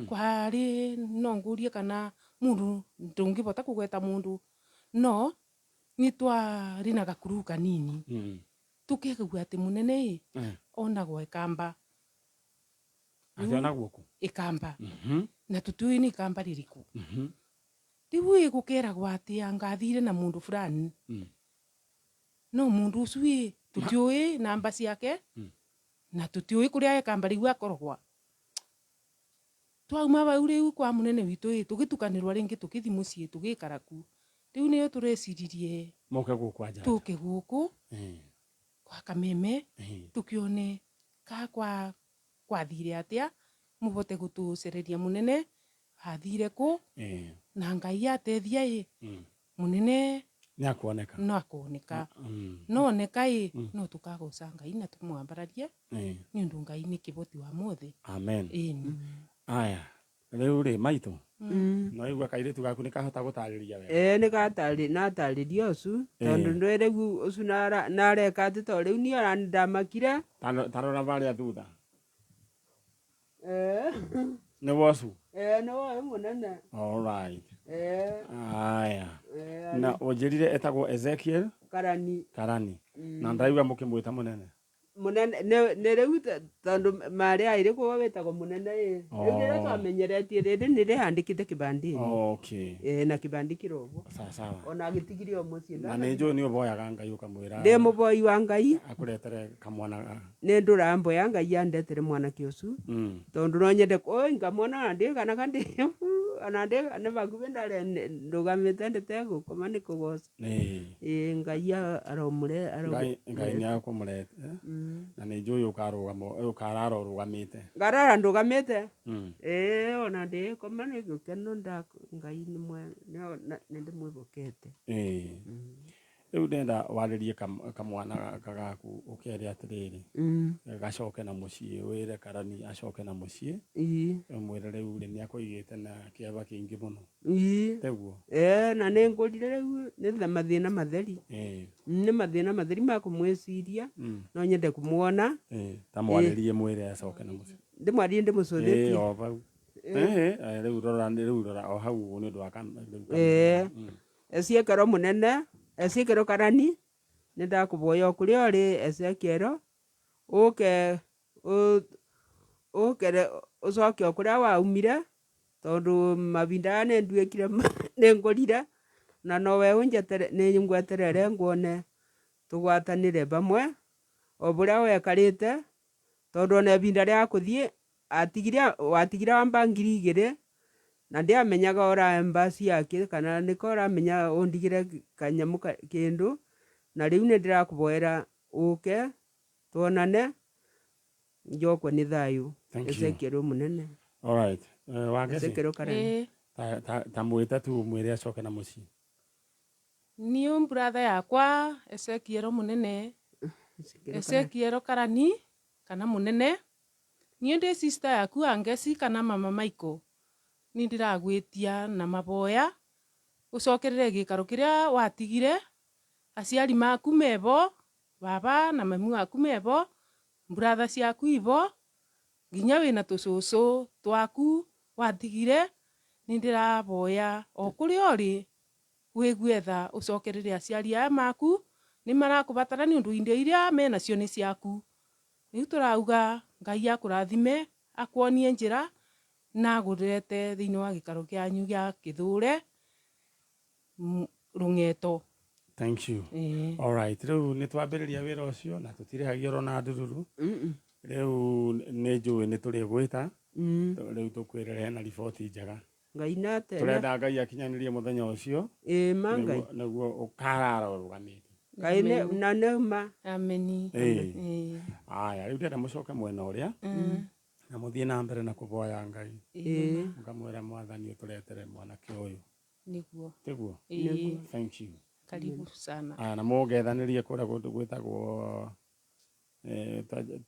kwari no ngurie kana mundu ndungibota kugweta mundu no ni twari na gakuru kanini tukigua ati munene onagwo ikamba Athionagwo ku ikamba na tutui ni ikamba ririku riu igukiragwo ati angathire na mundu fulani no mundu ucio tutiui namba ciake na tutiui kuria ikamba riu akorogwa twauma bau riu kwa munene witu tugitukanirwa ringi tukithi mucii tugikara ku riu nio tureciririe moke guku aja tuke guku kwa Kameme tukione ka kwathire atia mubote gutucereria munene athire ku na Ngai atethia munene niakuoneka no akoneka no neka no tukagoca Ngai na tumwambararie ni undu Ngai ni kiboti wa mothe. Amen. Aya riu ri maitu no igua kairitu gaku ni kahota gutariria wega ni gatari natariria ucu tondu ndwirigu ucu nareka ati to riu ni ona ndamakire tarora baria thutha ni wocu ni woe munene. All right. Aya na ujirire etagwo Ezekiel Karani na ndaiwa mukimwita munene munene ne riu tondu mari aire kuo wetagwo munene riu rira twamenyeretie riri ni rihandikite kibandini na kibandi kirogo sawa ona gitigire o mucii na ni nju ni uboyaga Ngai ukamwira ndi muboi wa Ngai akuretere kamwana ni nduramboya Ngai andetere mwana kiucu tondu no nyende ngamwona ndi kana kandi ona ndi ne bagume ndare ndugamite ndete gukoma ni kugoca Ngai aromure Ngai ni akumurete na ni nju ukarara urugamite ngarara ndugamite ona ndi koma ni gukeno Ngai ni mwe ni ndimwibokete riu ndenda waririe kamwana kagaku ukeria atiriri gacoke na mucii wire Karani acoke na mucii mwire riu ni akuigite na kiaba kingi muno teguo na ni ngurire riu ni mathina matheri ni mathina matheri ma kumwiciria no nyende kumwona tamwaririe mwire acoke na mucii ndimwaririe ndimucuthitie o bau riu rora o hau ni ndwaka Ezekiel munene Ezekiel Karani ni ndakuboya kuria ori Ezekiel uke ucoke kuria waumire tondu mabinda ni nduikire ni ngurire na nowe unjetere ni ngweterere nguone tugwatanire bamwe o buria wekarite tondu ona binda ria kuthie watigira wamba 2,000 na ndiamenyaga ora embassy yake kana niko oramenya undigire kanyamu kindu na riu ni ndirakuboera uke tuonane njokwe ni thayu Ezekiel munene. All right. Wagesi Ezekiel Karani tamwita tu mwire acoke na mucii ni brother yakwa Ezekiel munene Ezekiel Karani kana munene ni ndi sister yaku Angesi kana mama Michael ni ndiragwitia na maboya ucokerere gikaro kiria watigire aciari maku mebo baba na mamu aku mebo brother ciaku ibo nginya wina tucucu twaku watigire ni ndiraboya o kuria ori wigwetha ucokerere aciari aya maku ni marakubatara ni undu inde iria menacio ni ciaku riu turauga Ngai akurathime akuonie njira na agurete thiini wa gikaro kianyu gia Kithure Rungeto. Thank you. All right. Riu ni twambiriria wira ucio na tutirihagia rona ndururu riu ni njui ni turi gwita riu tukwirere na riboti njega Ngai nate turenda Ngai akinyanirie muthenya ucio mangai naguo ukarara urugamite Ngai na neuma ameni aya riu ndenda mucoke mwena uria na muthie na mbere na kuboya Ngai ngamwira mwathani uturetere mwanake uyu niguo tiguo thank you karibu sana na mugethaniririe kuria gundu gwitagwo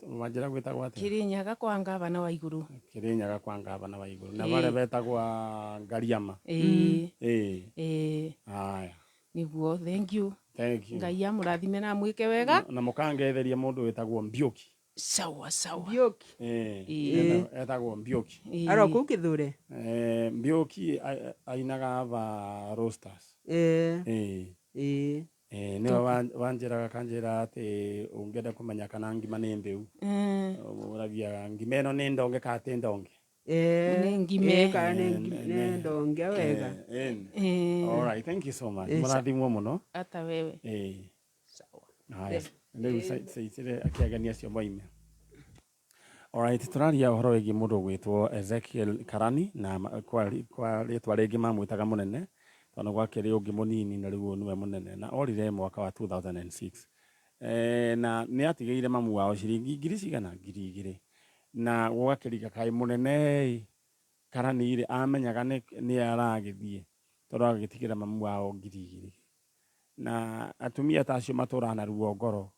wanjira gwitagwo atia Kirinyaga kwa ngavana wa iguru Kirinyaga kwa ngavana wa iguru na bare betagwo Ngariama aya niguo thank you thank you Ngai amurathime na mwike wega na mukangetheria mundu witagwo Mbiuki Sawa sawa. Mbioki. Etagwo Mbioki. Aro kuu Kithure. Mbioki ainaga va Roasters. Nĩwe wanjĩraga kanjĩra atĩ ũngĩenda kũmenya kana ngima nĩ mbĩu ũragia ngima ĩno nĩ ndonge kana ti ndonge. Nĩ ngime. Nĩ ndonge wega. All right, thank you so much. Mũrathimwo mũno. Hata wewe. Sawa. Haya, rĩu caicire akĩagania acio moime. All right, tũraria ũhoro wĩgiĩ mũndũ gwĩtwo Ezekiel Karani na kwa rĩtwa rĩngĩ mamwĩtaga mũnene tondũ gwakĩrĩ ũngĩ mũnini na rĩu nĩwe mũnene na orire mwaka wa 2006. Na nĩ atigĩire mamu wao ciringi ngiri cigana 2,000 na gwakĩrika kaĩ mũnene Karani amenyaga nĩ aragĩthiĩ tondũ agĩtigĩra mamu wao 2,000 na atumia ta acio matũraga na ruo ngoro.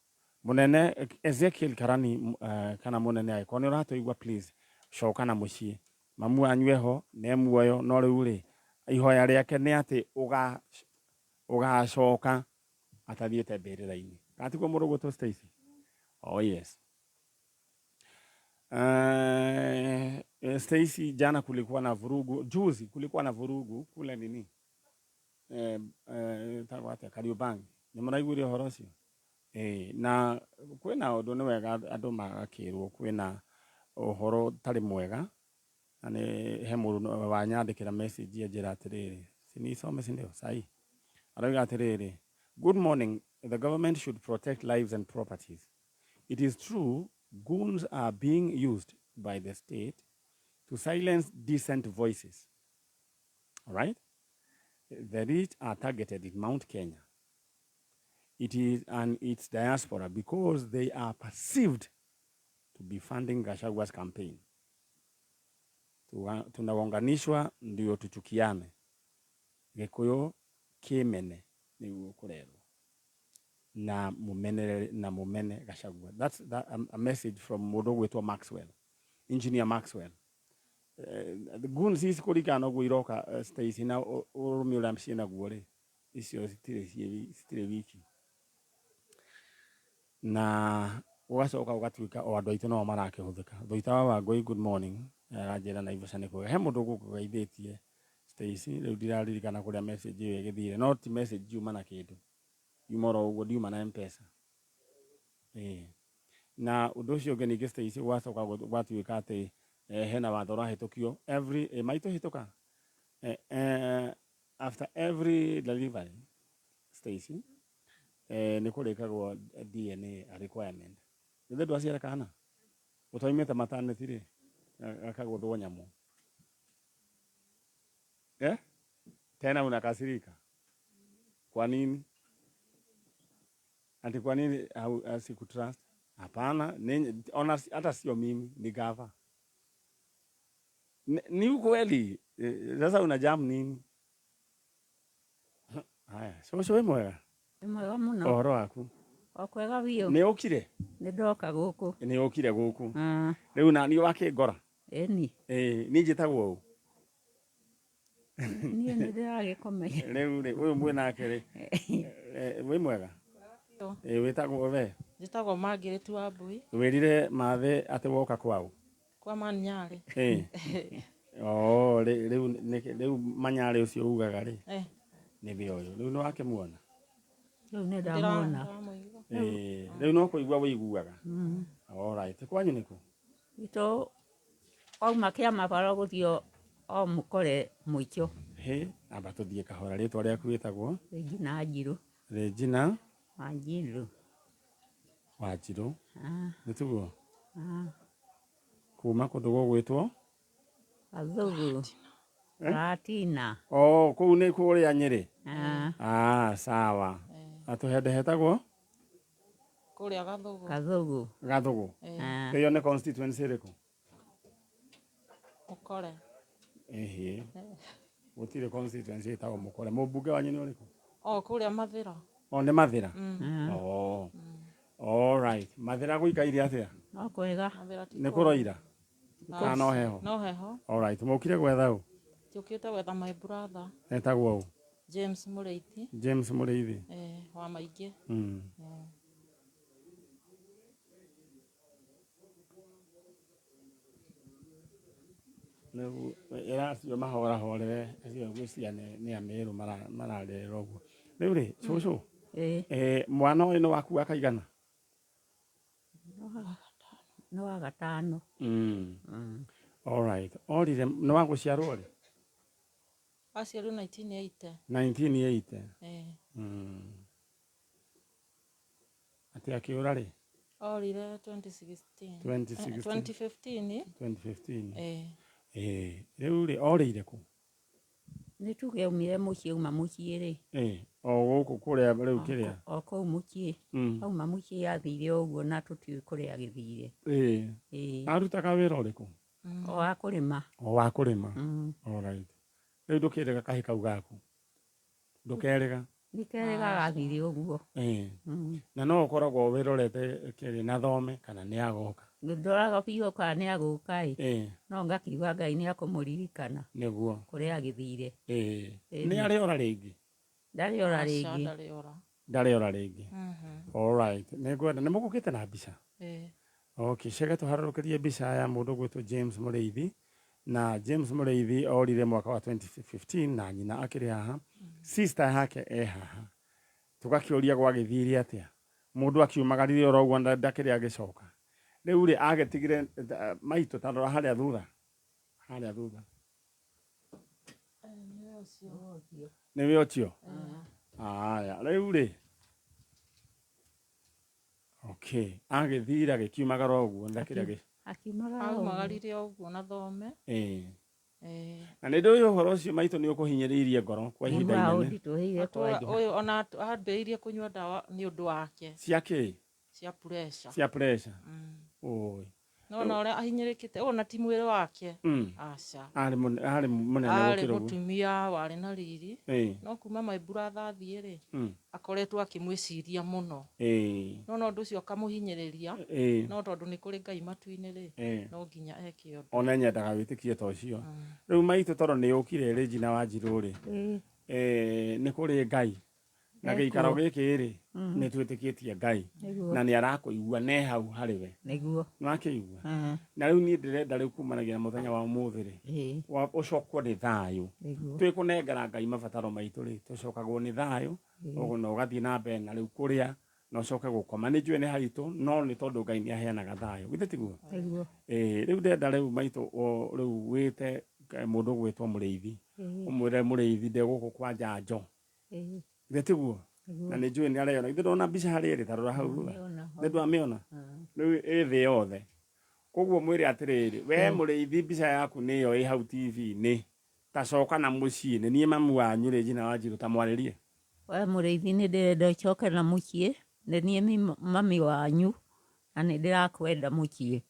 Munene Ezekiel Karani kana munene agĩkorwo nĩ ũratũigua please coka na mũciĩ mamu anyue ho nĩ muoyo no rĩu rĩ ihoya rĩake nĩ atĩ ũgacoka atathiĩte mbĩrĩra-inĩ. Gatiguo mũndũ gwĩtwo Stacy? Oh yes. Stacy, jana kulikuwa na vurugu, juzi kulikuwa na vurugu kule nini tagwate Kariobangi. Nĩ mũraiguire ũhoro ũcio? Na kwĩna ũndũ nĩ wega andũ magakĩrwo kwĩna ũhoro tarĩ mwega na he mũndũ wanyandĩkĩra message njĩra atĩrĩrĩ sinisome sindio sahi arauga atĩrĩrĩ good morning, the government should protect lives and properties. It is true goons are being used by the state to silence decent voices. All right? The rich are targeted in Mount Kenya. It is and its diaspora because they are perceived to be funding Gachagwa's campaign. Tunaunganishwa ndio tuchukiane. Gikuyu kimene niguo kurerwo. Na mumene Gachagua. That's a message from mundu gwitwa Maxwell. Engineer Maxwell. The goons is kurikana uguo iroka Stacy na urumira mcina guore. Icio stire wiki. Na ugacoka ugatuika o andu aitu no marakĩhũthĩka. Thoita wa Wangui, good morning. Aranjĩra na Ivasha nĩ kwega. He mũndũ gũkũgeithĩtie Stacy, rĩu ndiraririkana kũrĩa message ĩyo ĩgĩthire. No ti message yuma na kĩndũ. Yuma ro ũguo ndiuma na M-Pesa. Na ũndũ ũcio ũngĩ ningĩ Stacy gwacoka gwatuĩka atĩ hena watho ũrahĩtũkio maitũ hĩtũka after every delivery Stacy nĩ kũrĩkagwo DNA requirement. Nĩ ndũ aciara kana ũtoimĩte maternity rĩ akagũthwo nyamũ. Tena unakasirika. Kwa nini? Ati kwa nini sikutrust? Hapana, ona hata sio mimi ni gava. Ni ukweli. Sasa unajam nini? Haya, so mwega. Mwega muno. Ohoro waku. Okwega biũ. Nĩ ũkire? Nĩ ndoka gũkũ. Nĩ ũkire gũkũ. Rĩu na nĩ wakĩngora? Ĩni. Niĩ njĩtagwo ũũ. Niĩ nĩ ndĩragĩkomenya. Rĩu rĩ ũyũ mwĩ nake rĩ. Wĩ mwega? Wĩtagwo we? Njĩtagwo Margaret Wambui. Wĩrire mathe atĩ woka kwao? Kwa Manyarĩ. Rĩu Manyarĩ ũcio ugaga rĩ? Nĩ we ũyũ. Rĩu nĩ wakĩmuona? Rĩu nĩ ndamwona. Rĩu no kũigua wĩiguaga? All right. Kwanyu nĩ kũ? Itũ ouma Kĩamabara gũthiĩ o mũkore Mũico. Amba tũthiĩ kahora. Rĩtwa rĩaku rĩtagwo? Regina Njirũ. Regina Wanjirũ. Wanjirũ. Nĩ tiguo? Kuma kũndũ gũgwĩtwo? Gathũgũ. Ratina. Kũu nĩ kũrĩa Nyĩrĩ? Sawa. Atũhende hetagwo? Kũrĩa Gathũgũ. Gathũgũ. Gathũgũ. Ĩyo nĩ constituency ĩrĩkũ? Mũkore. Gũtirĩ constituency ĩtagwo Mũkore. Mũmbunge wanyu nĩ ũrĩkũ? Kũrĩa Mathĩra. Nĩ Mathĩra? All right. Mathĩra gũikaire atĩa? No kwega. Nĩ kũroira? Kana no heho? No heho. All right. Mũkire gwetha ũ? Njũkĩte gwetha my brother. Etagwo ũ? James Mũrĩithi. James Mũrĩithi. Wa Maingĩ. Nĩguo era acio mahora hore acio gwĩcia nĩ Ameru mararera ũguo. Rĩu rĩ cũcũ mwana ũyũ nĩ waku wa kaigana? Nĩ wa gatano. Alright. Orire nĩ wa gũciarwo rĩ? Aciarirwo 1980. 1980. Atĩ akĩũra rĩ? Orire 2016. 2016. 2015. Rĩu rĩ orĩire kũ? Nĩ tuge aumire mũciĩ uma mũciĩ rĩ. O gũkũ kũrĩa rĩu kĩrĩa? O kũu mũciĩ. Auma mũciĩ athire ũguo na tũtiũĩ kũrĩa agĩthire. Arutaga wĩra ũrĩkũ? O wa kũrĩma. O wa kũrĩma. Alright. Rĩu ndũkĩrĩga kahĩ kau gaku? Ndũkerĩga? Ndikerĩga gathire ũguo. Na no ũkoragwo wĩrorete kĩrĩ na thome kana nĩ agoka? Ndoraga biũ kana nĩ agũka ĩ. No ngakiuga Ngai nĩ akũmũririkana. Nĩguo. Kũrĩa agĩthire. Nĩ arĩora rĩngĩ? Ndarĩora rĩngĩ. Ndarĩora rĩngĩ. Alright. Nĩngwenda nĩ mũgũkĩte na mbica? Okay, cege tũharũrũkĩrie mbica ya mũndũ gwĩtwo James Mũrĩithi. Na James Mũrĩithi orire mwaka wa 2015 na nyina akĩrĩ haha. Sister yake haha. Tũgakĩũria gwagĩthire atĩa? Mũndũ akiumagarire oro ũguo ndakĩrĩ agĩcoka. Rĩu rĩ agĩtigire maitũ tarora harĩa thutha. Harĩa thutha. Nĩwe ũcio? Aya, rĩu rĩ. Okay, agĩthire agĩkiumagara ũguo ndakĩrĩ agĩ. Aumagarire ũguo na thome. Na nĩ ndũĩ ũhoro ũcio maitũ nĩ ũkũhinyĩrĩirie ngoro kwa ihinda inene. Ũyũ ona ambĩrĩirie kũnyua ndawa nĩ ũndũ wake. Cia kĩ? Cia pressure. Cia pressure. Oi. No ũrĩa ahinyĩrĩkĩte ona ti mwĩrĩ wake. Aca. Arĩ mũnene arĩ mũtumia warĩ na riri. No kuma my brother athiĩ rĩ akoretwo akĩmwĩciria mũno. No ũndũ ũcio akamũhinyĩrĩria. No tondũ nĩ kũrĩ Ngai matu-inĩ rĩ no nginya eke ũndũ. Ona nyendaga wĩtĩkie ta ũcio. Rĩu maitũ tondũ nĩ ũkire Regina Wanjirũ rĩ nĩ kũrĩ Ngai. Na gĩikaro gĩkĩ rĩ nĩ twĩtĩkĩtie Ngai na nĩ arakũigua ne hau harĩ we. Nĩguo. Nĩwakĩigua. Na rĩu niĩ ndĩrenda rĩu kumanagia na mũthenya wa ũmũthĩ rĩ ũcokwo nĩ thayũ. Twĩkũnengera Ngai mabataro maitũ rĩ tũcokagwo nĩ thayũ na ũgathiĩ na mbere na rĩu kũrĩa na ũcoke gũkoma. Nĩ njũĩ nĩ haritũ no nĩ tondũ Ngai nĩ aheanaga thayũ. Githĩ tiguo? Rĩu ndenda rĩu maitũ rĩu wĩte mũndũ gwĩtwo Mũrĩithi. Ũmwĩre Mũrĩithi ndegũkũ kwa njanjo. Githĩ tiguo? Na nĩ njũĩ nĩ areyona. Githĩ ndona mbica harĩa ĩrĩ tarora hau thutha. Nĩ ndwamĩona? Rĩu thĩ yothe. Koguo mwĩre atĩrĩrĩ we Mũrĩithi mbica yaku nĩyo ĩ hau TV-inĩ. Tacoka na mũciĩ nĩ niĩ mamu wanyu Regina Wanjirũ ta mwarĩrie. We Mũrĩithi nĩ ndĩrenda ũcoke na mũciĩ nĩ niĩ mami wanyu na nĩ ndĩrakwenda mũciĩ.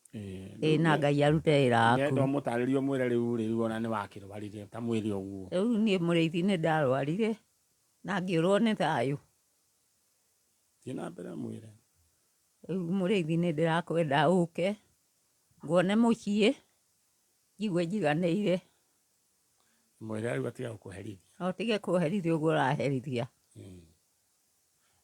Na Ngai arute wĩra waku. Ndenda mũtarĩrie mwĩre rĩu ona nĩ wakĩrwarire ta mwĩre ũguo. Rĩu niĩ Mũrĩithi nĩ ndarwarire na ngĩũrwo nĩ thayũ. Thiĩ na mbere mwĩre. Rĩu Mũrĩithi nĩ ndĩrakwenda ũke nguone mũciĩ njigue njiganĩire. Mwĩre rĩu atiga gũkũherithia. No tige kũherithia ũguo ũraherithia.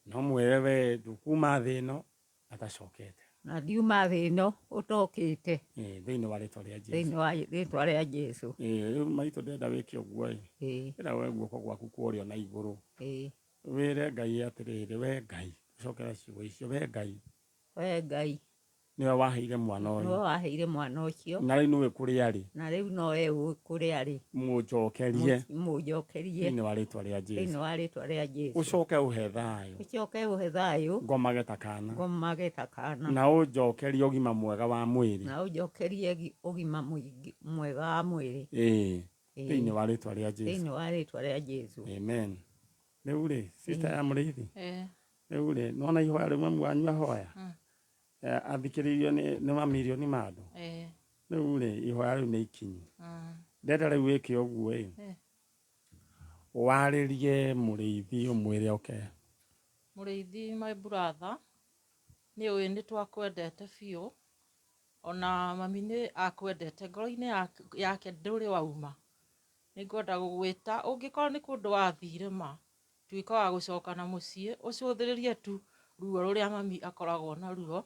No mwĩre we ndũkuma thĩ ĩno atacokete. Na ndiuma thĩ ĩno ũtokĩte. Thĩinĩ wa rĩtwa rĩa Jesũ. Thĩinĩ wa rĩtwa rĩa Jesũ. Rĩu maitũ ndenda wĩke ũguo ĩra we guoko gwaku kũrĩo na igũrũ. Wĩre Ngai atĩrĩrĩ we Ngai ũcokera ciugo icio we Ngai. We Ngai. Nĩwe waheire mwana ũyũ. Nĩwe waheire mwana ũcio. Na rĩu nĩwe kũrĩa arĩ. Na rĩu nowe kũrĩa arĩ. Mũnjokerie. Mũnjokerie. Thĩinĩ wa rĩtwa rĩa Jesũ. Thĩinĩ wa rĩtwa rĩa Jesũ. Ũcoke ũhe thayũ. Ũcoke ũhe thayũ. Ngomage ta kana. Ngomage ta kana. Na ũnjokerie ũgima mwega wa mwĩrĩ. Na ũnjokerie ũgima mwega wa mwĩrĩ. Thĩinĩ wa rĩtwa rĩa Jesũ. Thĩinĩ wa rĩtwa rĩa Jesũ. Amen. Rĩu rĩ sister ya Mũrĩithi. Rĩu rĩ nona ihoya rĩu mamu wanyu ahoya. Athikĩrĩirio nĩ mamirioni ma andũ. Rĩu rĩ ihoya rĩu nĩ ikinyu. Ndenda rĩu wĩke ũguo warĩrie Mũrĩithi ũmwĩre oke. Mũrĩithi my brother nĩ ũĩ nĩ twakwendete biũ ona mami nĩ akwendete ngoro-inĩ yake ndũrĩ wauma. Nĩ ngwenda gũgwĩta ũngĩkorwo nĩ kũndũ wathire ma tuĩka wa gũcoka na mũciĩ ũcũthĩrĩrie tu ruo rũrĩa mami akoragwo na ruo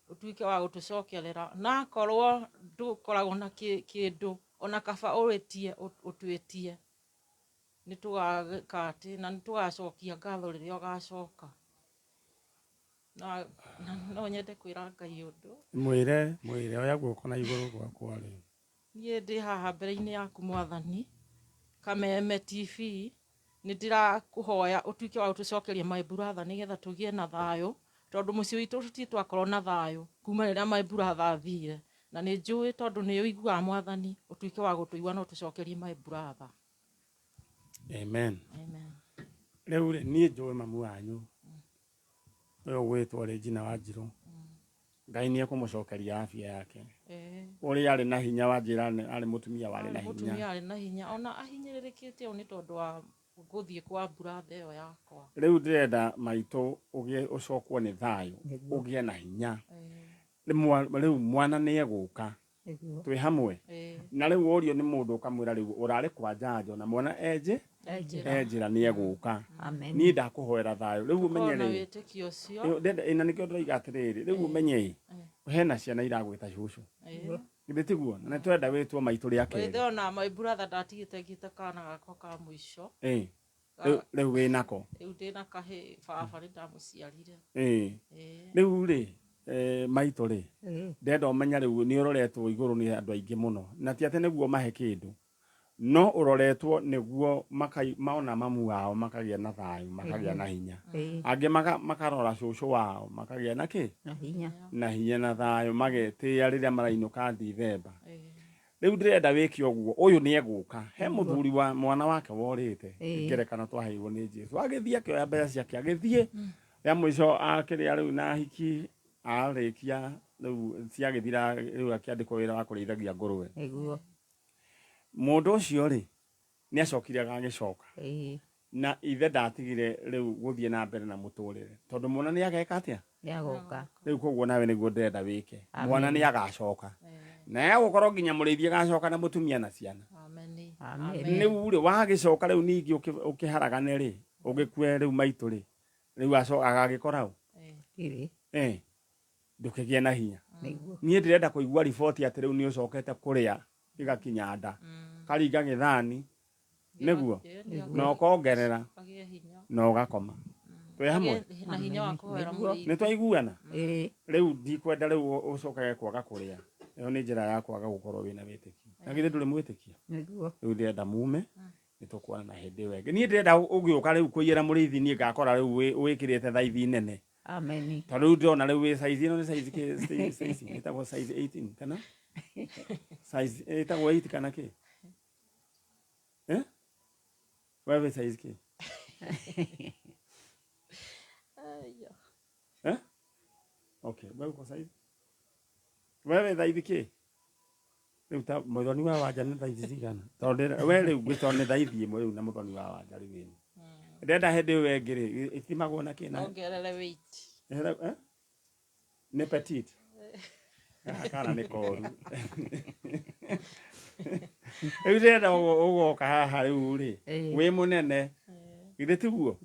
ũtuĩke wa gũtũcokerera na akorwo ndũkoragwo na kĩndũ ona kaba ũrĩtie ũtwĩtie nĩ tũgaka atĩ na nĩ tũgacokia ngatho rĩrĩa ũgacoka na no nyende kwĩra Ngai ũndũ mwĩre oya guoko na igũrũ gwakwa rĩ niĩ ndĩ haha mbere-inĩ yaku Mwathani Kameme TV nĩ ndĩrakũhoya ũtuĩke wa gũtũcokeria my brother nĩgetha tũgĩe na thayũ tondũ mũciĩ witũ tũtirĩ twakorwo na thayũ kuma rĩrĩa my brother athire na nĩ njũĩ tondũ nĩ ũiguaga Mwathani ũtuĩke wa gũtũigua no tũcokerie my brother. Amen. Amen. Rĩu niĩ njũĩ mamu wanyu ũyũ gwĩtwo Regina Wanjirũ Ngai nĩ ekũmũcokeria afya yake ũrĩa arĩ na hinya Wanjĩra arĩ mũtumia warĩ na hinya mũtumia arĩ na hinya ona ahinyĩrĩrĩkĩte ũũ nĩ tondũ wa gũthiĩ kwa brother ĩyo yakwa. Rĩu ndĩrenda maitũ ũcokwo nĩ thayũ ũgĩe na hinya rĩu mwana nĩ egũka twĩ hamwe na rĩu ũrio nĩ mũndũ ũkamwĩra rĩu ũrarĩ kwa njanjo na mwana enjĩra nĩ egũka niĩ ndakũhoera thayũ rĩu ũmenye ĩna nĩkĩo ndĩroiga atĩrĩrĩ rĩu ũmenye hena ciana iragwĩta cũcũ githĩ tiguo na nĩ twenda wĩtwo maitũ rĩa kerĩ wĩthe ona my brother ndatigĩte ngĩte kana gakwa ka mũico rĩu wĩnako rĩu ndĩna kahĩ baba nĩ ndamũciarire rĩu rĩ maitũ rĩ ndenda ũmenya rĩu nĩ ũroretwo igũrũ nĩ andũ aingĩ mũno na ti atĩ nĩguo mahe kĩndũ no ũroretwo nĩguo maona mamu wao makagĩa na thayũ makagĩa na hinya angĩ makarora cũcũ wao makagĩa na kĩ na hinya na thayũ magetĩĩa rĩrĩa marainũka Dithemba rĩu ndĩrenda wĩke ũguo ũyũ nĩ egũka he mũthuri wa mwana wake worĩte ngerekano twaheirwo nĩ Jesũ agĩthiĩ akĩoya mbeca ciake agĩthiĩ ya mũico akĩrĩa rĩu na hiki arĩkia rĩu ciagĩthira rĩu akĩandĩkwo wĩra wa kũrĩithagia ngũrũwe mũndũ ũcio rĩ nĩ acokire agagĩcoka na ithe ndatigire rĩu gũthiĩ na mbere na mũtũrĩre tondũ mwana nĩ ageka atĩa rĩu koguo nawe nĩguo ndĩrenda wĩke mwana nĩ agacoka na egũkorwo nginya mũrĩithi agacoka na mũtumia na ciana rĩu rĩ wagĩcoka rĩu ningĩ ũkĩharagane rĩ ũgĩkue rĩu maitũ rĩ rĩu agagĩkora ũ ndũkĩgĩe na hinya niĩ ndĩrenda kũigua riboti atĩ rĩu nĩ ũcokete kũrĩa igakinya nda karinga gĩthani nĩguo na ũkongerera na ũgakoma twĩ hamwe nĩ twaiguana rĩu ndikwenda rĩu ũcokage kwaga kũrĩa ĩyo nĩ njĩra ya kwaga gũkorwo wĩna wĩtĩkio na githĩ ndũrĩ mwĩtĩkia rĩu ndĩrenda mume nĩ tũkuona na hĩndĩ ĩyo ĩngĩ niĩ ndĩrenda ũgĩũka rĩu kũiyĩra mũrĩithi niĩ ngakora rĩu wĩkĩrĩte thaithi nene tondũ rĩu ndĩrona rĩu wĩ size ĩno nĩ size ĩtagwo size 18 kana size ĩtagwo 8 kana kĩ wewe size kĩ okay wewe kwa size wewe thaithi kĩ rĩu ta mũthoni wa wanja nĩ thaithi cigana tondũ we rĩu gwĩtwo nĩ thaithi ĩmwe rĩu na mũthoni wa wanja rĩu ĩno ndenda hĩndĩ ĩyo ĩngĩ rĩ ĩtimagwo na kĩ na ongerere weight nĩ petite kana nĩ koru rĩu ndenda ũgoka haha rĩu rĩ wĩ mũnene githĩ tiguo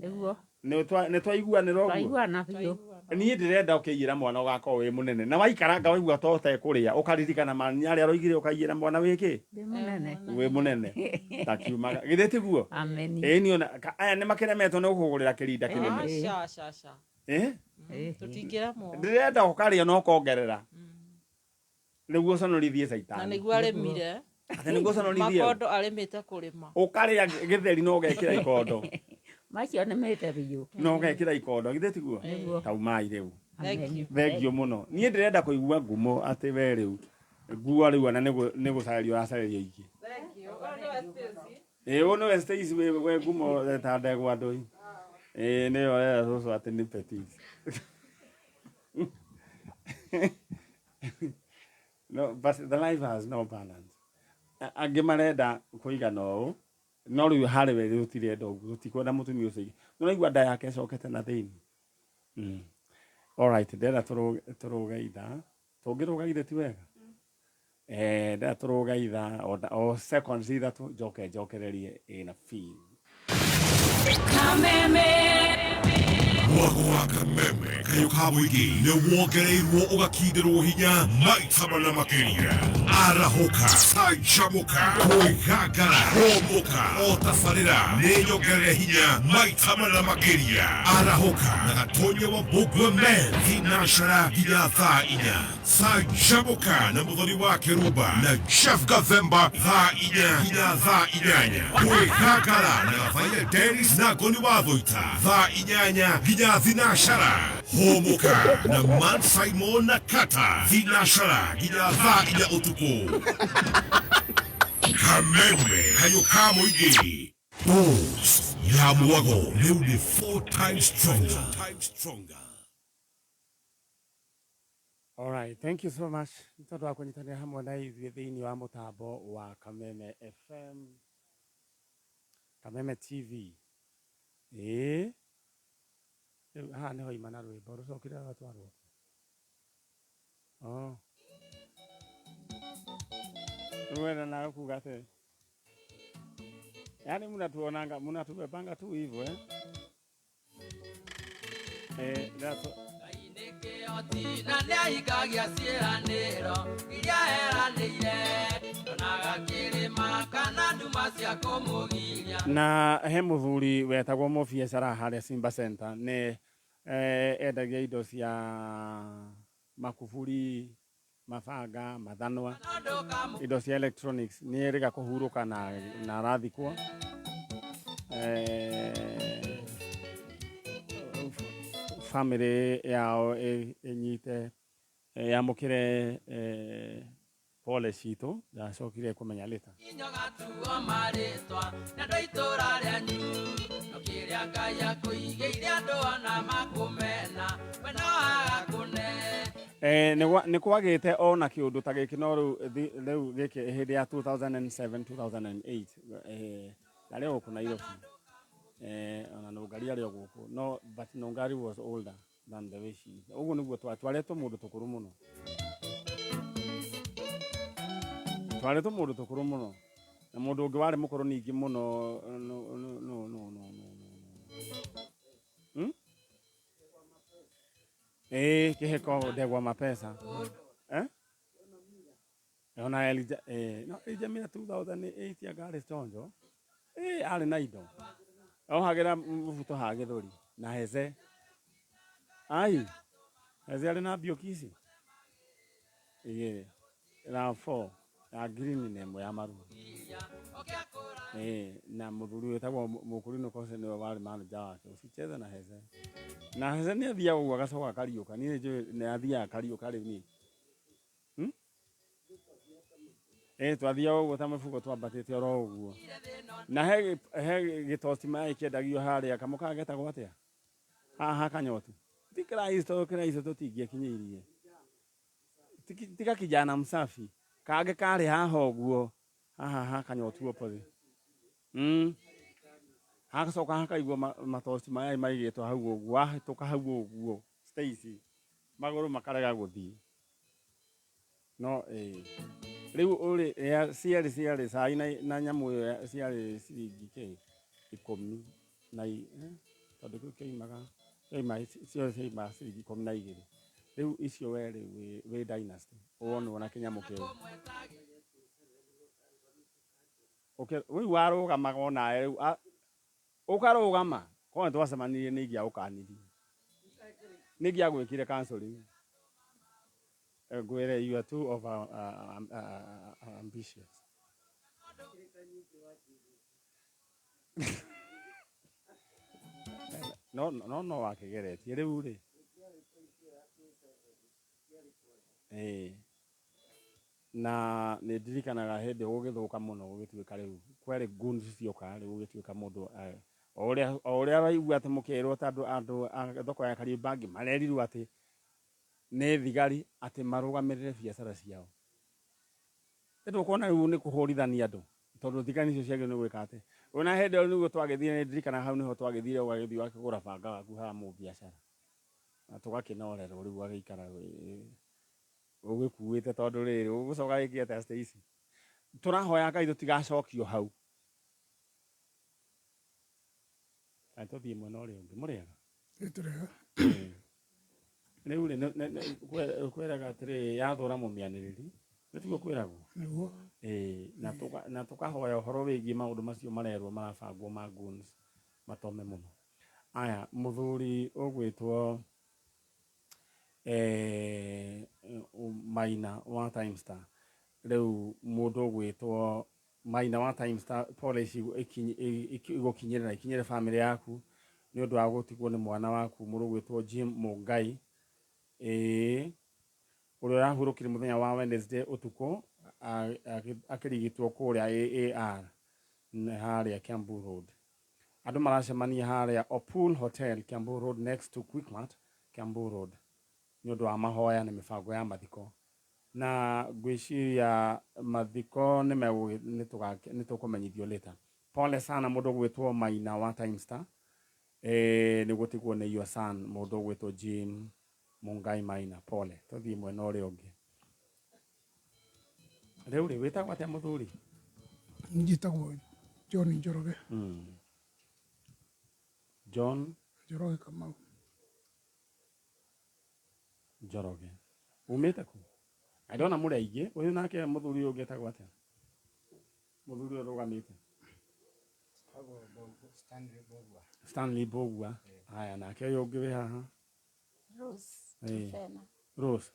nĩ twaiguanĩra ũguo niĩ ndĩrenda ũkĩiyĩra mwana ũgakorwo wĩ mũnene na waikaranga waigua to ũtekũrĩa ũkaririkana mani arĩa aroigire ũkaiyĩra mwana wĩkĩ wĩ mũnene takiumaga githĩ tiguo ĩni ona aya nĩ makĩremetwo nĩ gũkũgũrĩra kĩrinda kĩnene ndĩrenda ũkarĩa no ũkongerera nĩguo ũconorithie caitani na nĩguo arĩmire nĩguo ũconorithie makondo arĩmĩte kũrĩma ũkarĩa gĩtheri no ũgekĩra ikondo macio nĩ mĩte biũ no ũgekĩra ikondo githĩ tiguo taumai rĩu thengio mũno niĩ ndĩrenda kũigua ngumo atĩ we rĩu nguo rĩu ona nĩ gũcaria ũracaria ingĩ ũyũ nĩwe Stacy we ngumo ta ndegwa ndũi nĩyo cũcũ atĩ nĩ petite no but the life has no balance angĩ marenda kũigana ũũ no rĩu harĩ we gũtirenda ũguo tũtikwenda mũtumia ũcio nĩũraigua nda yake ĩcokete na thĩinĩ alright ndĩrenda tũrũge itha tũngĩrũga ithe ti wega ndĩrenda tũrũge itha o seconds ithatũ njokererie ĩna feel Kameme Mwago wa Kameme kayo kamuigi ne wongereirwo ugakindĩrwo hinya maita mana makĩria. Arahoka Sajamoka Koigagara Homoka Otafarĩra nĩ nyongerere hinya maita mana makĩria. Arahoka na Gatonye wa Bugweme thinacara nginya thaa 4. Sajamoka na mũthoni wa Kĩrumba na Chef Gathemba thaa 4 nginya thaa 8. Koigagara na Gathaiya Dennis na Goni wa Thũita thaa 8 nginya thinacara. Homoka na Man Simon na Kata thinacara nginya thaa 4 ũtukũ. Kameme kayo kamuigi. Bulls ya Mwago rĩu nĩ 4 times stronger. All right, thank you so much. Nĩtondũ wa kũnyitanĩra hamwe na ithuĩ thĩinĩ wa mũtambo wa Kameme FM, Kameme TV. Rĩu haha nĩho ima na rwĩmbo rũcokire rwatwarwo. Wewe na kuga te. Yaani mnatuonanga, mnatubepanga tu hivyo that's Aineke oti na ndaikagia ciraniro iria eranire onaga kirima kana nduma cia kumugiria. Na he muthuri wetagwo mũbiacara harĩa Simba Center nĩ endagia indo cia makuburi, mabanga, mathanwa, indo cia electronics. Nĩ erĩga kũhurũka na arathikwo. Family yao inyite yamũkĩre pole citũ ndacokire kũmenya later. Inyoga tuo maritwa na ndoitora rĩanyu no kĩrĩa Ngai akũigĩire andũ ona makumena we no agakune. Nĩ kwagĩte ona kĩũndũ ta gĩkĩ no rĩu gĩkĩ hĩndĩ ya 2007 2008 arĩa gũkũ Nairobi ona Nũngari arĩa gũkũ no but Nũngari was older than the way she is. Ũguo nĩguo twarĩtwo mũndũ tũkũrũ mũno. Twarĩtwo mũndũ tũkũrũ mũno na mũndũ ũngĩ warĩ mũkũrũ ningĩ mũno kĩheko Ndegwa Mapesa ona Elijah no Elijah Mira 2008 ya Gari Stonjo arĩ na indo ohagĩra mũbuto ha gĩthũri na Heze Heze arĩ na Biokici na 4 ya green na ĩmwe ya maru na mũthuri wetagwo Mũkũrinũ Kose nĩwe warĩ manager wake usicheze na Heze nĩ athiaga ũguo agacoka akariũka niĩ nĩ athiaga akariũka rĩu niĩ twathiaga ũguo ta mũbugo twambatĩte oro ũguo na he gĩtoci maĩ kĩendagio harĩa kamũkaga getagwo atĩa haha Kanyotu ti Kristo tũtingĩekinyĩirie tiga kijana msafi kage kare haha ũguo haha Kanyotu opposite hagacoka hakaigwo matoci maĩ maigĩtwo hau ũguo wahĩtũka hau ũguo Stacy magũrũ makarega gũthiĩ no rĩu ũrĩ ciarĩ cai na nyamũ ĩyo ciarĩ ciringi 10 na tondũ kĩu kĩoimaga ciaimaga ciringi 12. Rĩu icio werĩ wĩ Dynasty wonwo na kĩnyamũ kĩu rĩu warũgamaga onawe rĩu ũkarũgama korwo twacemanirie nĩ ingĩagũkanirie nĩ ingĩagwĩkire cancel rĩu ngwĩre you are too over ambitious. no wakĩgeretie rĩu rĩ na nĩ ndirikanaga hĩndĩ gũgĩthũka mũno gũgĩtuĩka rĩu kwerĩ goons cioka rĩu gũgĩtuĩka mũndũ o ũrĩa waigua atĩ mũkĩrwo ta andũ a thoko ya Kariobangi marerirwo atĩ nĩ thigari atĩ marũgamĩrĩre biacara ciao. Tũkona rĩu nĩ kũhũrithania andũ tondũ thigari icio ciagĩrĩirwo nĩ gwĩka atĩ ona hĩndĩ ĩyo nĩguo twagĩthire nĩ ndirikana hau nĩho twagĩthire ũgagĩthiĩ wakĩgũra banga waku haha mũbiacara na tũgakĩnorerwo rĩu agĩikara ũgĩkuĩte tondũ rĩrĩ ũgũcoka gĩkĩ atĩa Stacy tũrahoya Ngai tũtigacokio hau tũthiĩ mwena ũrĩa ũngĩ mũrĩega Nĩtũrega. Rĩu rĩ kwĩraga atĩrĩ yathũra mũmĩanĩrĩri nĩtiguo kwĩragwo Nĩguo. na tũkahoya ũhoro wĩgiĩ maũndũ macio marerwo marabangwo ma goons matome mũno. Aya mũthuri ũgwĩtwo Maina wa Time Star. Rĩu mũndũ ũgwĩtwo Maina wa Time Star, pole ici igũkinyĩrĩra ikinyĩre family yaku nĩ ũndũ wa gũtigwo nĩ mwana waku mũndũ ũgwĩtwo Jim Mũngai ũrĩa ũrahurũkire mũthenya wa Wednesday ũtukũ akĩrigitwo kũrĩa AAR harĩa Kiambu Road. Andũ maracemania harĩa Opul Hotel Kiambu Road next to Quickmart Kiambu Road nĩ ũndũ wa mahoya na mĩbango ya mathiko. Na ngwĩciria mathiko nĩ tũkũmenyithio later. Pole sana mũndũ ũgwĩtwo Maina wa Time Star. Nĩ gũtigwo nĩ your son mũndũ ũgwĩtwo Jim Mũngai Maina. Pole. Tũthiĩ mwena ũrĩa ũngĩ. Rĩu rĩ wĩtagwo atĩa mũthuri? Njĩtagwo John Njoroge. John Njoroge Kamau. Njoroge. Umĩte kũ? Ndona mũrĩ aingĩ. Ũyũ nake mũthuri ũyũ ũngĩtagwo atĩa? Mũthuri ũyũ ũrũgamĩte. Stanley Bogua. Haya nake ũyũ ũngĩ wĩ haha. Rose Trufena. Rose.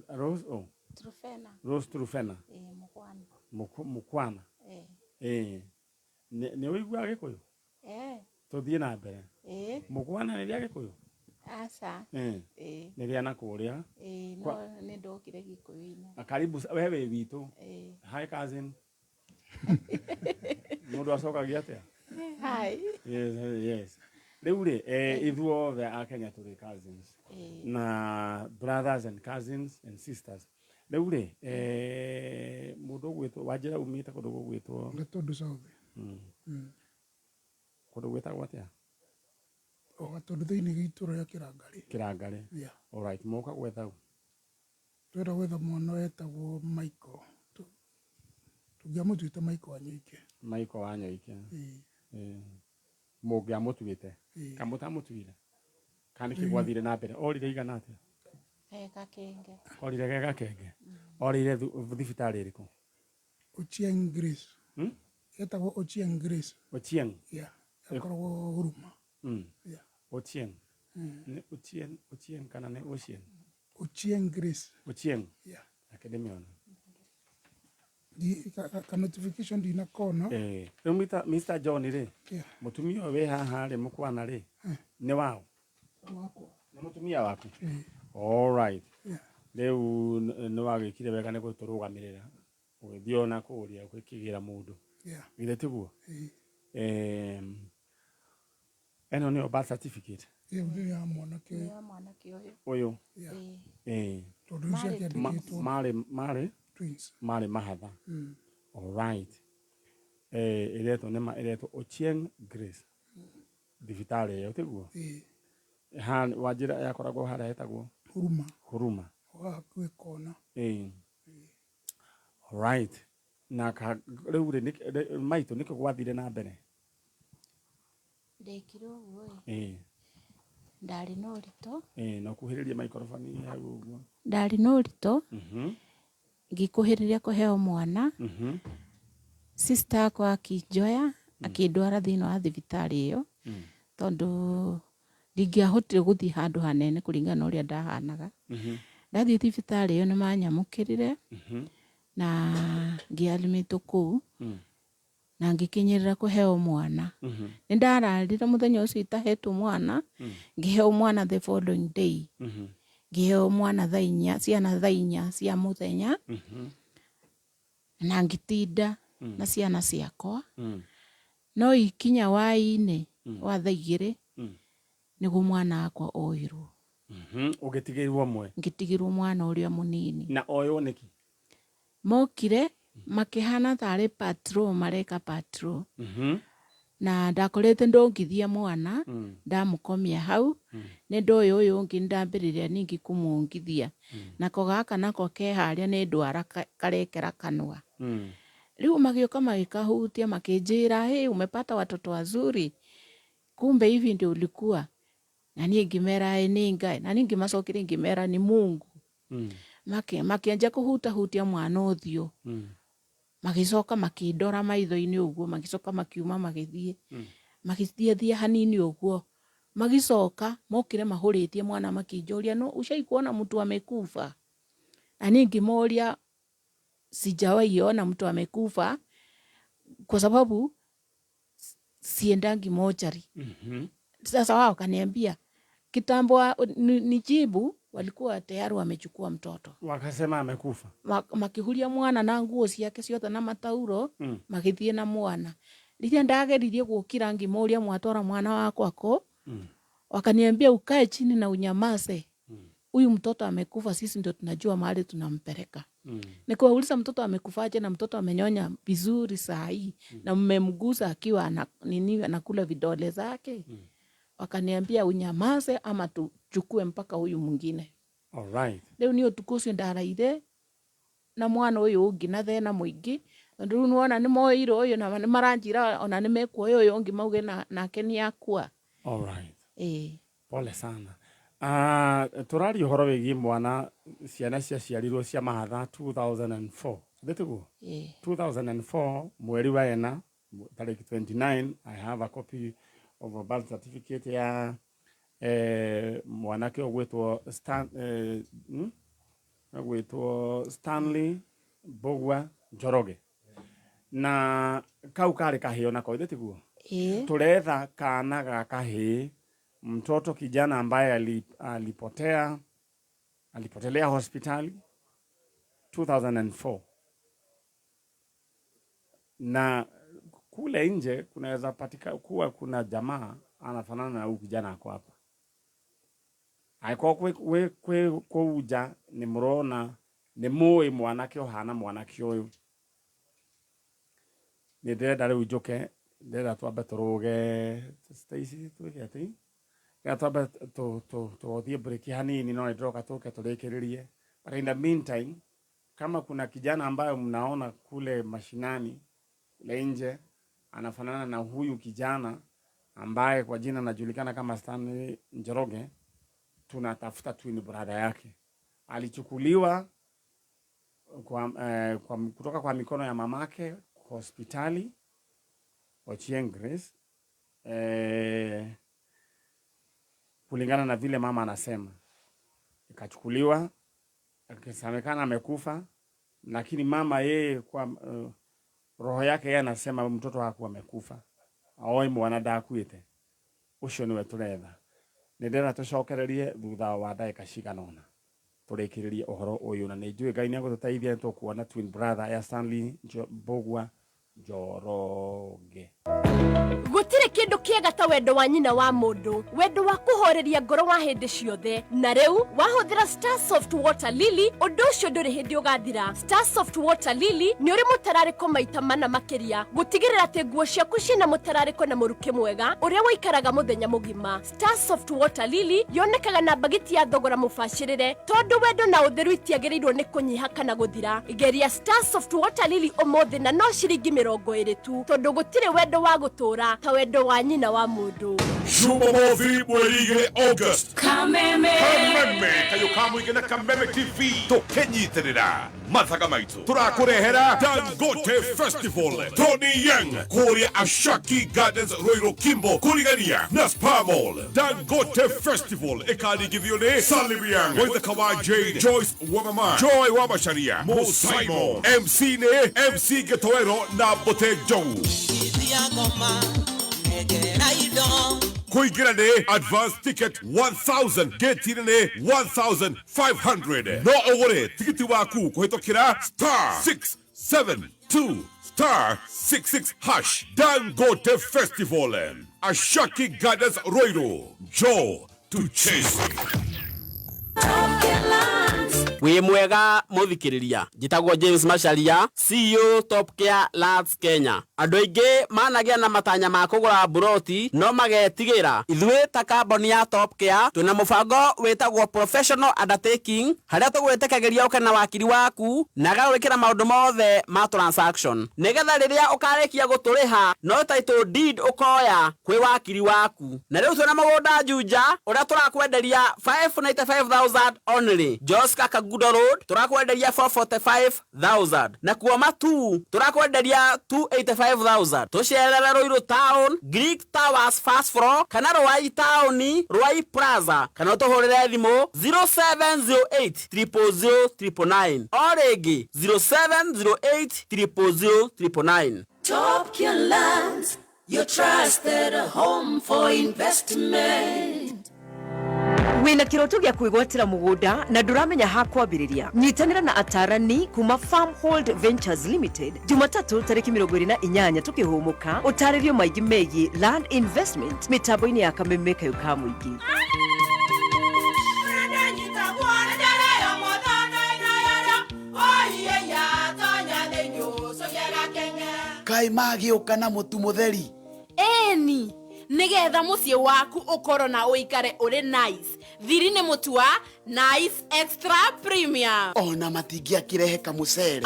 Rose oh. Trufena. Rose Trufena. Mukwana. Mukwana. Nĩ ũiguaga Gĩkũyũ? Tũthiĩ na mbere. Mukwana nĩ rĩa Gĩkũyũ? Aca. Nĩ rĩa na kũrĩa? No nĩ ndokire Gĩkũyũ-inĩ. Karibu we wĩ witũ. Hi cousin. Mũndũ acokagia atĩa? Hi. Yes. Rĩu rĩ ithuothe a Kenya tũrĩ cousins na brothers and cousins and sisters. Rĩu rĩ mũndũ ũgwĩtwo Wanjĩra umĩte kũndũ gũgwĩtwo Gatundu South. Kũndũ gwĩtagwo atĩa? Gatundu thĩinĩ gĩitũra gĩa Kĩrangarĩ. Kĩrangarĩ. All right, mũka gwetha ũ? Twenda gwetha mwana wetagwo Michael. Tũngĩamũtuĩte Michael Wanyoike. Michael Wanyoike. Mũngĩamũtuĩte. Kamũtamũtuire. Kana nĩkĩ gwathire na mbere. Orire igana atĩa? Gakenge. Orire Gakenge. Orire thibitarĩ ĩrĩkũ? Ochieng Grace. Etagwo Ochieng Grace. Ochieng? Akoragwo Huruma. Ochieng. Nĩ Ochieng kana nĩ Ochieng? Ochieng Grace. Ochieng. Akademiona. Ka notification ndinakona. Rĩu Mr. John rĩ, mũtumia ũyũ wĩ haha rĩ Mũkwana rĩ, nĩ wao? Nĩ mũtumia waku? All right. Rĩu nĩ wagĩkire wega nĩ gũtũrũgamĩrĩra ũgĩthiĩ ona kũrĩa ũgĩkĩgĩra mũndũ. Githĩ tiguo? Eno nĩyo birth certificate. Nĩ ya mwanake ũyũ. Tondũ icio akĩandĩkĩtwo. Marĩ twins. Marĩ mahatha. All right. Ĩretwo Ochieng Grace. Thibitarĩ ĩyo tiguo? Wanjĩra yakoragwo harĩa hetagwo Huruma. Hakuhĩ kona. All right. Na rĩu rĩ maitũ nĩkĩ gwathire na mbere? Ndekire ũguo ndarĩ na ũritũ. No kuhĩrĩria maikrofoni hau ũguo. Ndarĩ na ũritũ. Ngĩkuhĩrĩria kũheo mwana. Sister yakwa akĩnjoya akĩndwara thĩinĩ wa thibitarĩ ĩyo tondũ ndingĩahotire gũthiĩ handũ hanene kũringana na ũrĩa ndahanaga. Ndathiĩ thibitarĩ ĩyo nĩ manyamũkĩrire na ngĩadmitwo kũu na ngĩkinyĩrĩra kũheo mwana. Nĩ ndararire mũthenya ũcio itahetwo mwana, ngĩheo mwana the following day. Ngĩheo mwana ciana thaa 4 cia mũthenya na ngĩtinda na ciana ciakwa. No ikinya waĩ-inĩ wa thaa 2 nĩguo mwana wakwa oyirwo. Ũgĩtigĩrwo mwe? Ngĩtigĩrwo mwana ũrĩa mũnini. Na oywo nĩkĩ? Mokire makĩhana tarĩ patrol, mareka patrol. Na ndakorete ndongithia mwana, ndamũkomia hau, nĩ ndoyo ũyũ ũngĩ ndambĩrĩria ningĩ kũmũngithia. Nako gaka nako ke harĩa nĩ ndwara karekera kanua. Rĩu magĩũka magĩkahutia makĩnjĩra, hey, umepata watoto wazuri. Kumbe hivi ndio ulikuwa. na niĩ ngĩmera nĩ Ngai, na niĩ ngĩmacokire ngĩmera nĩ Mungu. Makĩanjia kũhutahutia mwana ũthiũ, magĩcoka makĩndora maitho-inĩ ũguo, magĩcoka makiuma magĩthiĩ hanini ũguo, magicoka mokire mahũrĩtie mwana makĩnjũria, no ushai kuona mtu amekufa? Na niĩ ngĩmoria sijawahi ona mtu amekufa, kwa sababu siendangi mochari. Sasa wao kaniambia kitambo nijibu, walikuwa tayari wamechukua mtoto. Wakasema amekufa. Makihuria mwana na nguo ciake ciothe na matauro, magithie na mwana. Rĩrĩa ndageririe gũkira ngĩmoria mwatwara mwana wako ako, wakaniambia ukae chini na unyamaze. Huyu mtoto amekufa, sisi ndio tunajua mahali tunampeleka. Nikawauliza mtoto amekufaje, na mtoto amenyonya vizuri saa hii, na mmemgusa akiwa anakula vidole zake. Wakaniambia unyamaze ama tuchukue mpaka huyu mwingine. Alright. Leo niyo tukucio ndaraire na mwana uyu ungi na thena muingi. Ndu nuona ni moiro uyu na maranjira ona ni mekuoyo uyu ungi mauge nake ni akua. Alright. Pole sana. Turari uhoro wigi mwana ciana ciaciarirwo cia mahatha 2004. Nditugo? 2004 mweri wa ena tariki 29 I have a copy of a birth certificate ya mwanake ogwetwo Stanley Bogwa Njoroge. Na kau kari kaheo nako nditugo? Turetha kana gakahe mtoto kijana ambaye alipotelea hospitali 2004. Na kule nje kunaweza patika kuwa kuna jamaa anafanana na huyu kijana ako hapa. Aiko kwe uja ni mrona ni moe mwanake ohana mwanake oyo. Ni ndĩrenda rĩu njoke ndĩrenda twambe tũrũge Stacy twĩke atĩ ya twambe tũthiĩ break hanini no nĩndĩroka tũke tũrĩkĩrĩrie. But in the meantime, kama kuna kijana ambaye mnaona kule mashinani kule nje anafanana na huyu kijana ambaye kwa jina anajulikana kama Stanley Njoroge, tunatafuta twin brother yake. Alichukuliwa kutoka kwa mikono ya mamake hospitali Ochieng Grace, kulingana na vile mama anasema. Ikachukuliwa, akisemekana amekufa, lakini mama yeye kwa roho yake yeye anasema mtoto wake amekufa. Aoi mwana ndakuite. Ucio niwe turetha. Nindera tucokererie thutha wa ndagika ciganona. Turikiririe uhoro uyu na nijue Ngai ni agutũteithia tukuona twin brother ya Stanley Bogwa Njoroge. Gutire kindu kiega ta wendo wa nyina wa mundu, wendo wa kuhoreria ngoro wa hindi ciothe. Na riu wahuthira Star Soft Water Lily, undu ucio nduri hindi ugathira. Star Soft Water Lily ni uri mutarariko maita mana makiria, gutigirira ati nguo ciaku ciina mutarariko na muruke mwega uria waikaraga muthenya mugima. Star Soft Water Lily yonekaga na bagiti ya thogora mubashirire, tondu wendo na utheru itiagirirwo ni kunyiha kana guthira. Igeria Star Soft Water Lily umuthi na no ciringi 20 tu, tondu gutire wendo wa gutura ta wendo wa nyina wa mundu. Jumamothi mweri 2 August. Kameme kayo kamwige na Kameme TV tukenyitirira mathaga maitu turakurehera Dangote Festival. Tony Young kuria Ashaki Gardens Royal Kimbo kurigania na Spa Mall. Dangote Festival ikarigithio ni Salim Young, Waitha Kawa Jade, Joyce Wamama, Joy Wamasharia, Mo Simon, MC ne MC Getoero na Bote Joe. Kuingira ne advance ticket 1000, gate ne 1500. No ugure tikiti waku kuhitokira *672*66# Dangote Festival. Ashaki Gardens Royal. Joe to chase. wi mwega muthikiriria njitagwo James Macharia CEO Top Care Labs Kenya andu aingi managia na matanya ma kugura buroti no magetigira ithuĩ ta kamboni ya Top Care twina mubango witagwo professional undertaking haria tugwetekageria uke na wakiri waku na gagwikira maundu mothe ma transaction nigetha riria ukarikia guturiha no title deed ukoya kwi wakiri waku na riu twina mugunda Juja uria turakwenderia 595,000 only Joska Kagudo Road turakwenderia 445,000 na kuoma tu turakwenderia 285,000 tucerere Ruiru Town Greek Towers first floor kana Ruai Town Ruai Plaza kana tuhurire thimu 0708 origi 0708 Top Care Lands, your trusted home for investment. Wina kiroto gya kwigwatira mugunda na nduramenya ha kwambiriria nyitanira na atarani kuma Farmhold Ventures Limited Jumatatu tariki 28 tukihumuka utaririo maigi megi land investment mitambo-ini ya Kameme Kayuka Muingi. Kai magioka na mutu mutheri eni nigetha mucie waku ukoro na uikare uri nice thiri ni mutu wa Nice Extra Premium ona matingia kirehe kamucere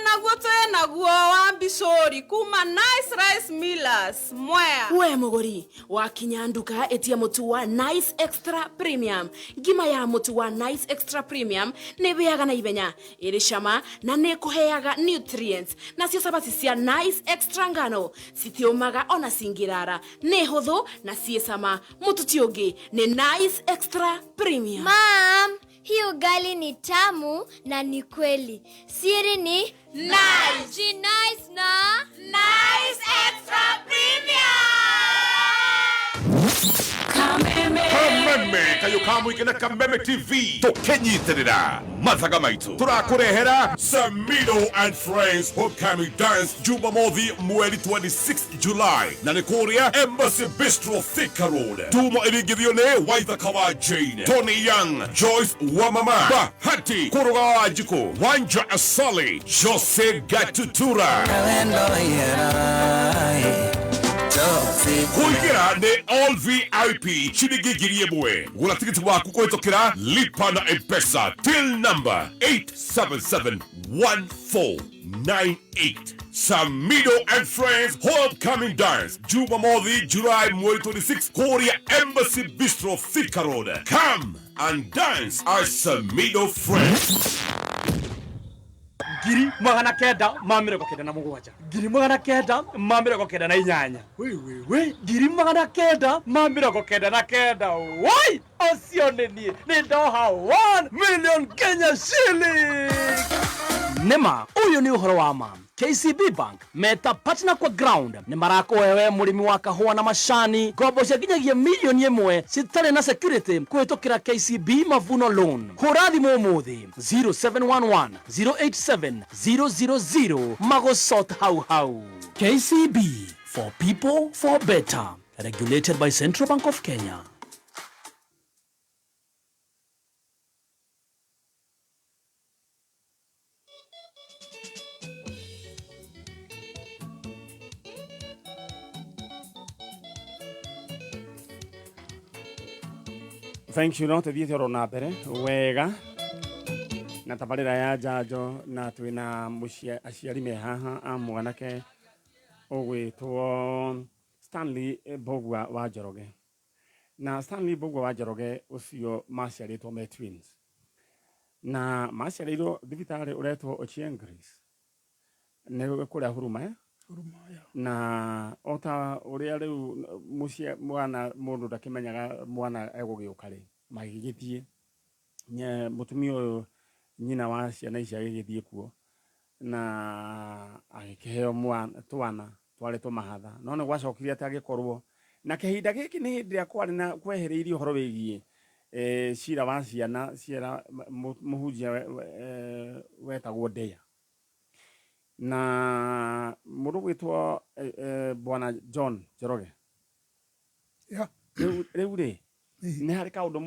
naguo naguo wa Mbicuri kuma Nice Rice Millers Mwea we muguri wakinya nduka etia mutu wa Nice Extra Premium ngima ya mutu wa Nice Extra Premium ne beaga na ibenya iri shama na ne kuheaga nutrients na cio sabati cia Nice Extra ngano citiomaga ona singirara ne hotho na cie sama mutu tiongi ne Nice Extra Premium. Mom, hii ugali ni tamu na ni kweli. Siri ni nice. Ji nice na Nice Extra Premium. Kameme Kayuka Muingi na Kameme TV tukenyitirira mathaga maitu turakurehera Samido and Friends Homecoming Dance Jumamothi mweri 26 July na nikuria Embassy Bistro Thika Road tumo irigithio ni Waithaka wa Jane Tony Young Joyce Wamama Bahati Kuruga wa Jiko Wanja Asali Jose Gatutura kuingira ni all VIP shilingi ngiri imwe gura tikiti waku kuhitũkĩra lipa na M-Pesa till number 8771498 Samido and Friends Homecoming Dance Jumamothi July mweri 26 Korea Embassy Bistro Thika Road. Come and dance as Samido Friends. Giri magana kenda mamire gokenda na mugwanja giri magana kenda mamire gokenda na inyanya we giri magana kenda mamire gokenda na kenda wai osioneni ni doha 1 million Kenya shillings nema uyu ni uhoro wa ma KCB Bank meta partner kwa ground ni marako wewe murimi wa kahua na mashani ngombo cia milioni 1 citare na security kuhitũkĩra KCB Mavuno Loan hurathi mumuthi 0711 087 000 magosot hau KCB for people for better regulated by Central Bank of Kenya. Thank you, no tuthiete rona mbere wega na tabarira ya njanjo na twina mucia aciari me haha a mwanake ogwitwo Stanley Bogwa wa Njoroge na Stanley Bogwa wa Njoroge ucio maciaritwo me twins na maciarirwo thibitari uretwo Ochieng Grace ne kuria huruma na ota uria riu mucia mwana mundu ndakimenyaga mwana egugiuka ri magigithie nye mutumia uyu nyina wa ciana ici agigithie kuo na agikiheo mwana twana twari tumahatha no ne gwacokire atagikorwo na kihinda giki ni hindi ya kwari na kwehereirie uhoro wigie cira wa ciana ciera muhunjia wetagwo Ndeya na mundu gwitwo bwana John Njoroge riu ri ni hari kaundu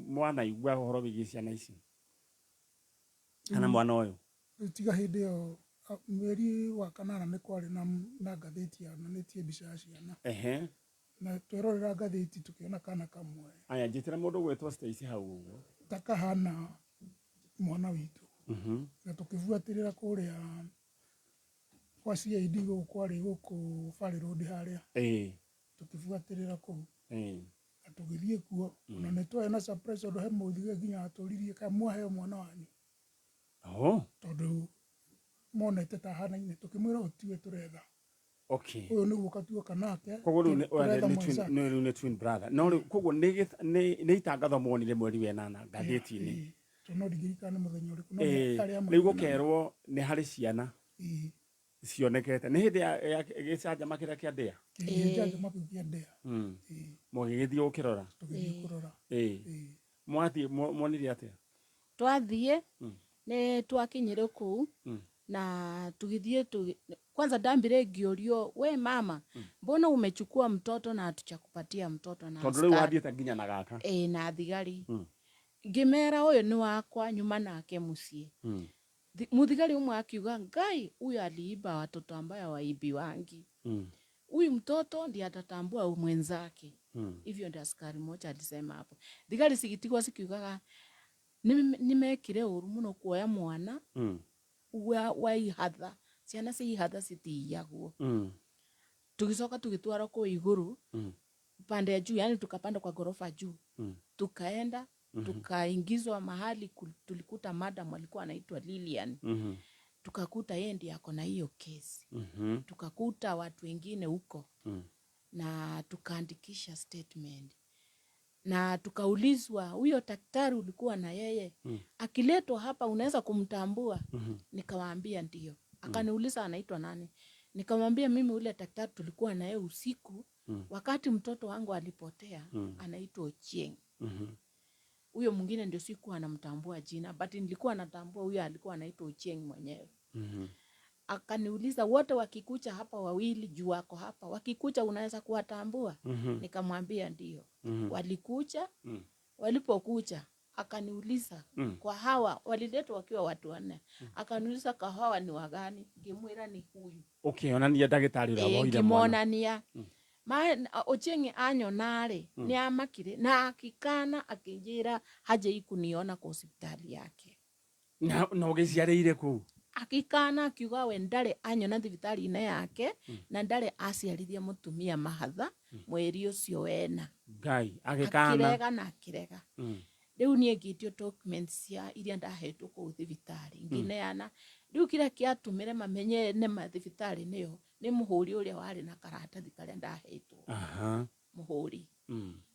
mwana igua uhoro wigie ciana ici kana mwana uyu tiga hindi yo mweri wa kanana ni kwari na ngathĩti yonanĩtie mbica ya ciana na twĩrorera ngathĩti tukiona kana kamwe aya njĩtĩra mũndũ gwĩtwo Stacy hau ũguo takahana mwana witũ na tukibuatĩrĩra kũrĩa kwa CID gũkũ kwarĩ gũkũ Valley Road harĩa tukibuatĩrĩra kũu na tũgĩthiĩ kuo na nĩ twarĩ na surprise ũndũ he mũthige nginya atũririe kana mwaheo mwana wanyu tondũ monete ta hanaine tukimwĩra ũtiwe tũretha ũyũ nĩguo katuoka nake koguo rĩu nĩ twin brother no koguo nĩ itangatho monire mweri wa ĩnana ngathĩti-inĩ no ndigirikana mũthenya ũrĩkũ rĩu gũkerwo nĩ harĩ ciana cionekete nĩ hĩndĩ ya gĩcanjama kĩrĩa kĩa ndĩa gĩcanjama kĩu kĩa ndĩa mũgĩgĩthiĩ gũkĩrora tũgĩthiĩ kũrora mwathiĩ muonire atĩa twathiĩ nĩ twakinyire kũu na tugithie kwanza ndambire ngiorio we mama mbona umechukua mtoto na hatujakupatia mtoto na tondũ rĩu wathiĩte nginya na gaka na thigari ngimera ũyũ nĩ wakwa nyuma nake mũciĩ muthigari umwe akiuga ngai huyu aliiba watoto ambao waibi wangi huyu mtoto ndiye atatambua mwenzake hivyo ndio askari mmoja alisema hapo thigari sikitigwa sikiugaga nimekire ũru mũno kuoya mwana wa ihadha ciana cia ihadha citiyagwo tugicoka tugitwara kwa iguru pande ya juu yani tukapanda kwa gorofa juu tukaenda tukaingizwa mahali tulikuta madam alikuwa anaitwa Lilian tukakuta yeye ndiye ako na hiyo kesi tukakuta watu wengine huko na tukaandikisha statement na tukaulizwa huyo daktari ulikuwa na yeye akiletwa hapa unaweza kumtambua nikawaambia ndio akaniuliza anaitwa nani nikamwambia mimi ule daktari tulikuwa na yeye usiku wakati mtoto wangu alipotea anaitwa Ochieng huyo mwingine ndio siku anamtambua jina but nilikuwa natambua huyo alikuwa anaitwa Ochieng mwenyewe akaniuliza wote wakikucha hapa wawili juu wako hapa wakikucha unaweza kuwatambua nikamwambia ndio walikucha walipokucha akaniuliza kwa hawa waliletwa wakiwa watu wanne akaniuliza kwa hawa ni wagani ngimwira ni huyu onania ndagĩtarĩ ũrĩa woire mwana Ochieng anyonare ni amakire na akikana akinjira haje ikuniona kwa hospitali yake na ũgĩciarĩire kũu akikana akiuga we ndare anyona thibitari-inĩ yake na ndare aciarithia mutumia mahatha mweri ucio wena ngai akirega na akirega riu nie ngitio documents cia iria ndahetwo ku thibitari ngineana riu kira kiatumire mamenye ne mathibitari niyo ni muhuri uria wari na karatathi karia ndahetwo muhuri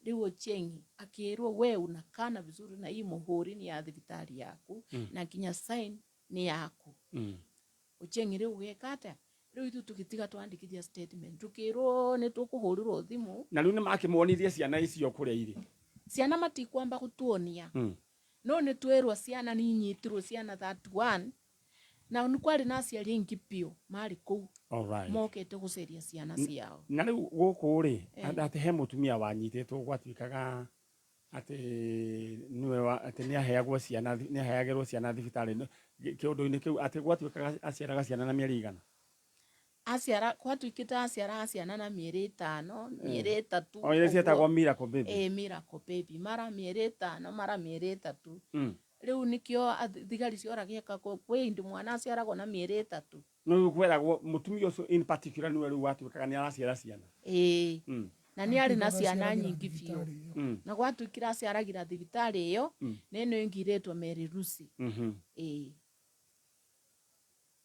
riu Ochieng akirwo we unakana vizuri na hii muhuri ni ya thibitari yaku na kinya sign ni yaku Ochieng riu wekata riu itu tukitiga twandikithia statement tukirwo ni tukuhurirwo thimu na riu ni makimwonithia ciana icio kuria iri ciana matikwamba gutuonia no ni twerwo ciana ni nyitirwo ciana 31 na ni kwari na aciari aingi pio mari kuu mokete guceria ciana ciao na riu guku ri ati he mutumia wanyititwo gwatuikaga ati niwe ati ni aheagwo ciana ni aheagirwo ciana thibitari kiundu-ini kiu ati gwatuikaga aciaraga ciana na mieri igana aciara gwatuikita aciara ciana na mieri 5 mieri 3 ile cietagwo miracle baby miracle baby mara mieri 5 mara mieri 3 riu nikio thigari cioragia kwe ndi mwana aciaragwo na mieri 3 no kwiragwo mutumia ucio in particular niwe riu watuikaga ni araciara ciana na ni ari na ciana nyingi biũ na gwatuikira aciaragira thibitari iyo neno ingiretwo Mary Lucy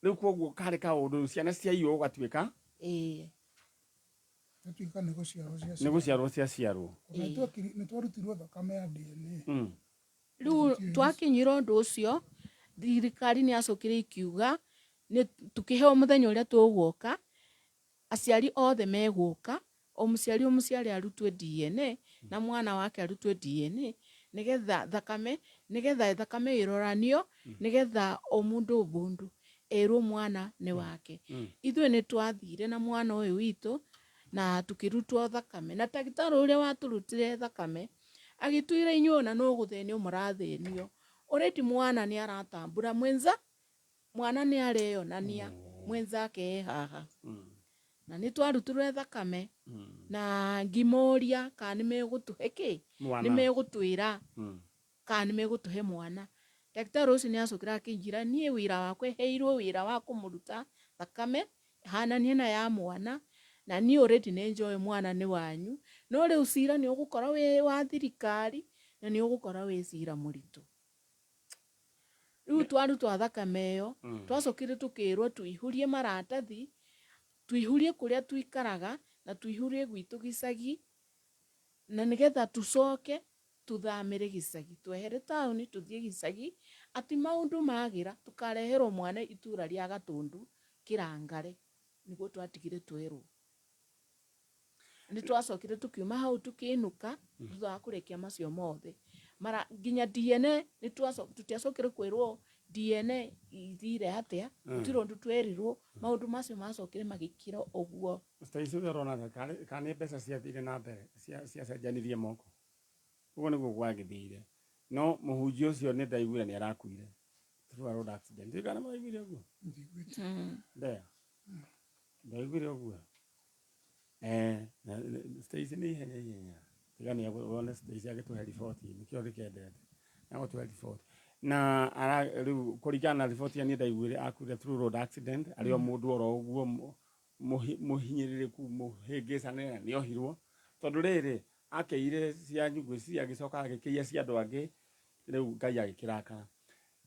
riu koguo kari ka undu ciana cia iyo gatuika gatuika nĩ gũciarwo ciaciarwo nĩ twarutirwo thakame ya DNA riu twakinyirwo undu ucio thirikari ni acokire ikiuga ni tukiheo muthenya uria tugwoka aciari othe megwoka o muciari arutwe DNA na mwana wake arutwe DNA nigetha thakame iroranio nigetha o mundu bundu erwo mwana ni wake ithwe ni twathire na mwana uyu witu na tukirutwo thakame na daktari uria waturutire thakame agitwira inyuona no guthenio murathenio already mwana ni aratambura mwana ni areyonania mwenzake haha na ni twarutirwe thakame na ngimoria kana ni megutuhe ki ni megutwira kana ni megutuhe mwana daktari ucio ni acokira akinjira nie wira wakwe heirwo wira wa kumuruta thakame hananie na ya mwana na ni already ne enjoy mwana ni wanyu no riu cira ni ugukora we wa thirikari na ni ugukora we cira muritu riu twarutwa thakame iyo twacokire tukirwo tuihurie maratathi tuihurie kuria tuikaraga na tuihurie gwitu gicagi na nigetha tucoke tuthamire gicagi twehere tauni tuthie gicagi ati maundu magira tukareherwo mwana itura ria Gatundu Kirangare niguo twatigire twerwo ni twacokire tukiuma hau tukinuka thutha wa kurekia macio mothe mara nginya DNA ni tutiacokire kwirwo DNA ithire atia tutiro ndu twerirwo maundu macio macokire magikira oguo Stacy urona kana pesa cia thire na mbere cia cenjanirie moko ugo niguo gwagithire no muhunjia ucio ni ndaiguire ni arakuire through a road accident ndikana maiguire uguo ndia ndaiguire uguo Stacy ni ihenya tigani wona Stacy agituhe report nikio rikendete na gutuhe report na ara riu kurigana report ya ni ndaiguire akuire through road accident ario mundu oro uguo muhinyiririku muhingicane ni ohirwo tondu riri akeire cia nyugwe cia gicoka agikia cia andu angi riu Ngai agikiraka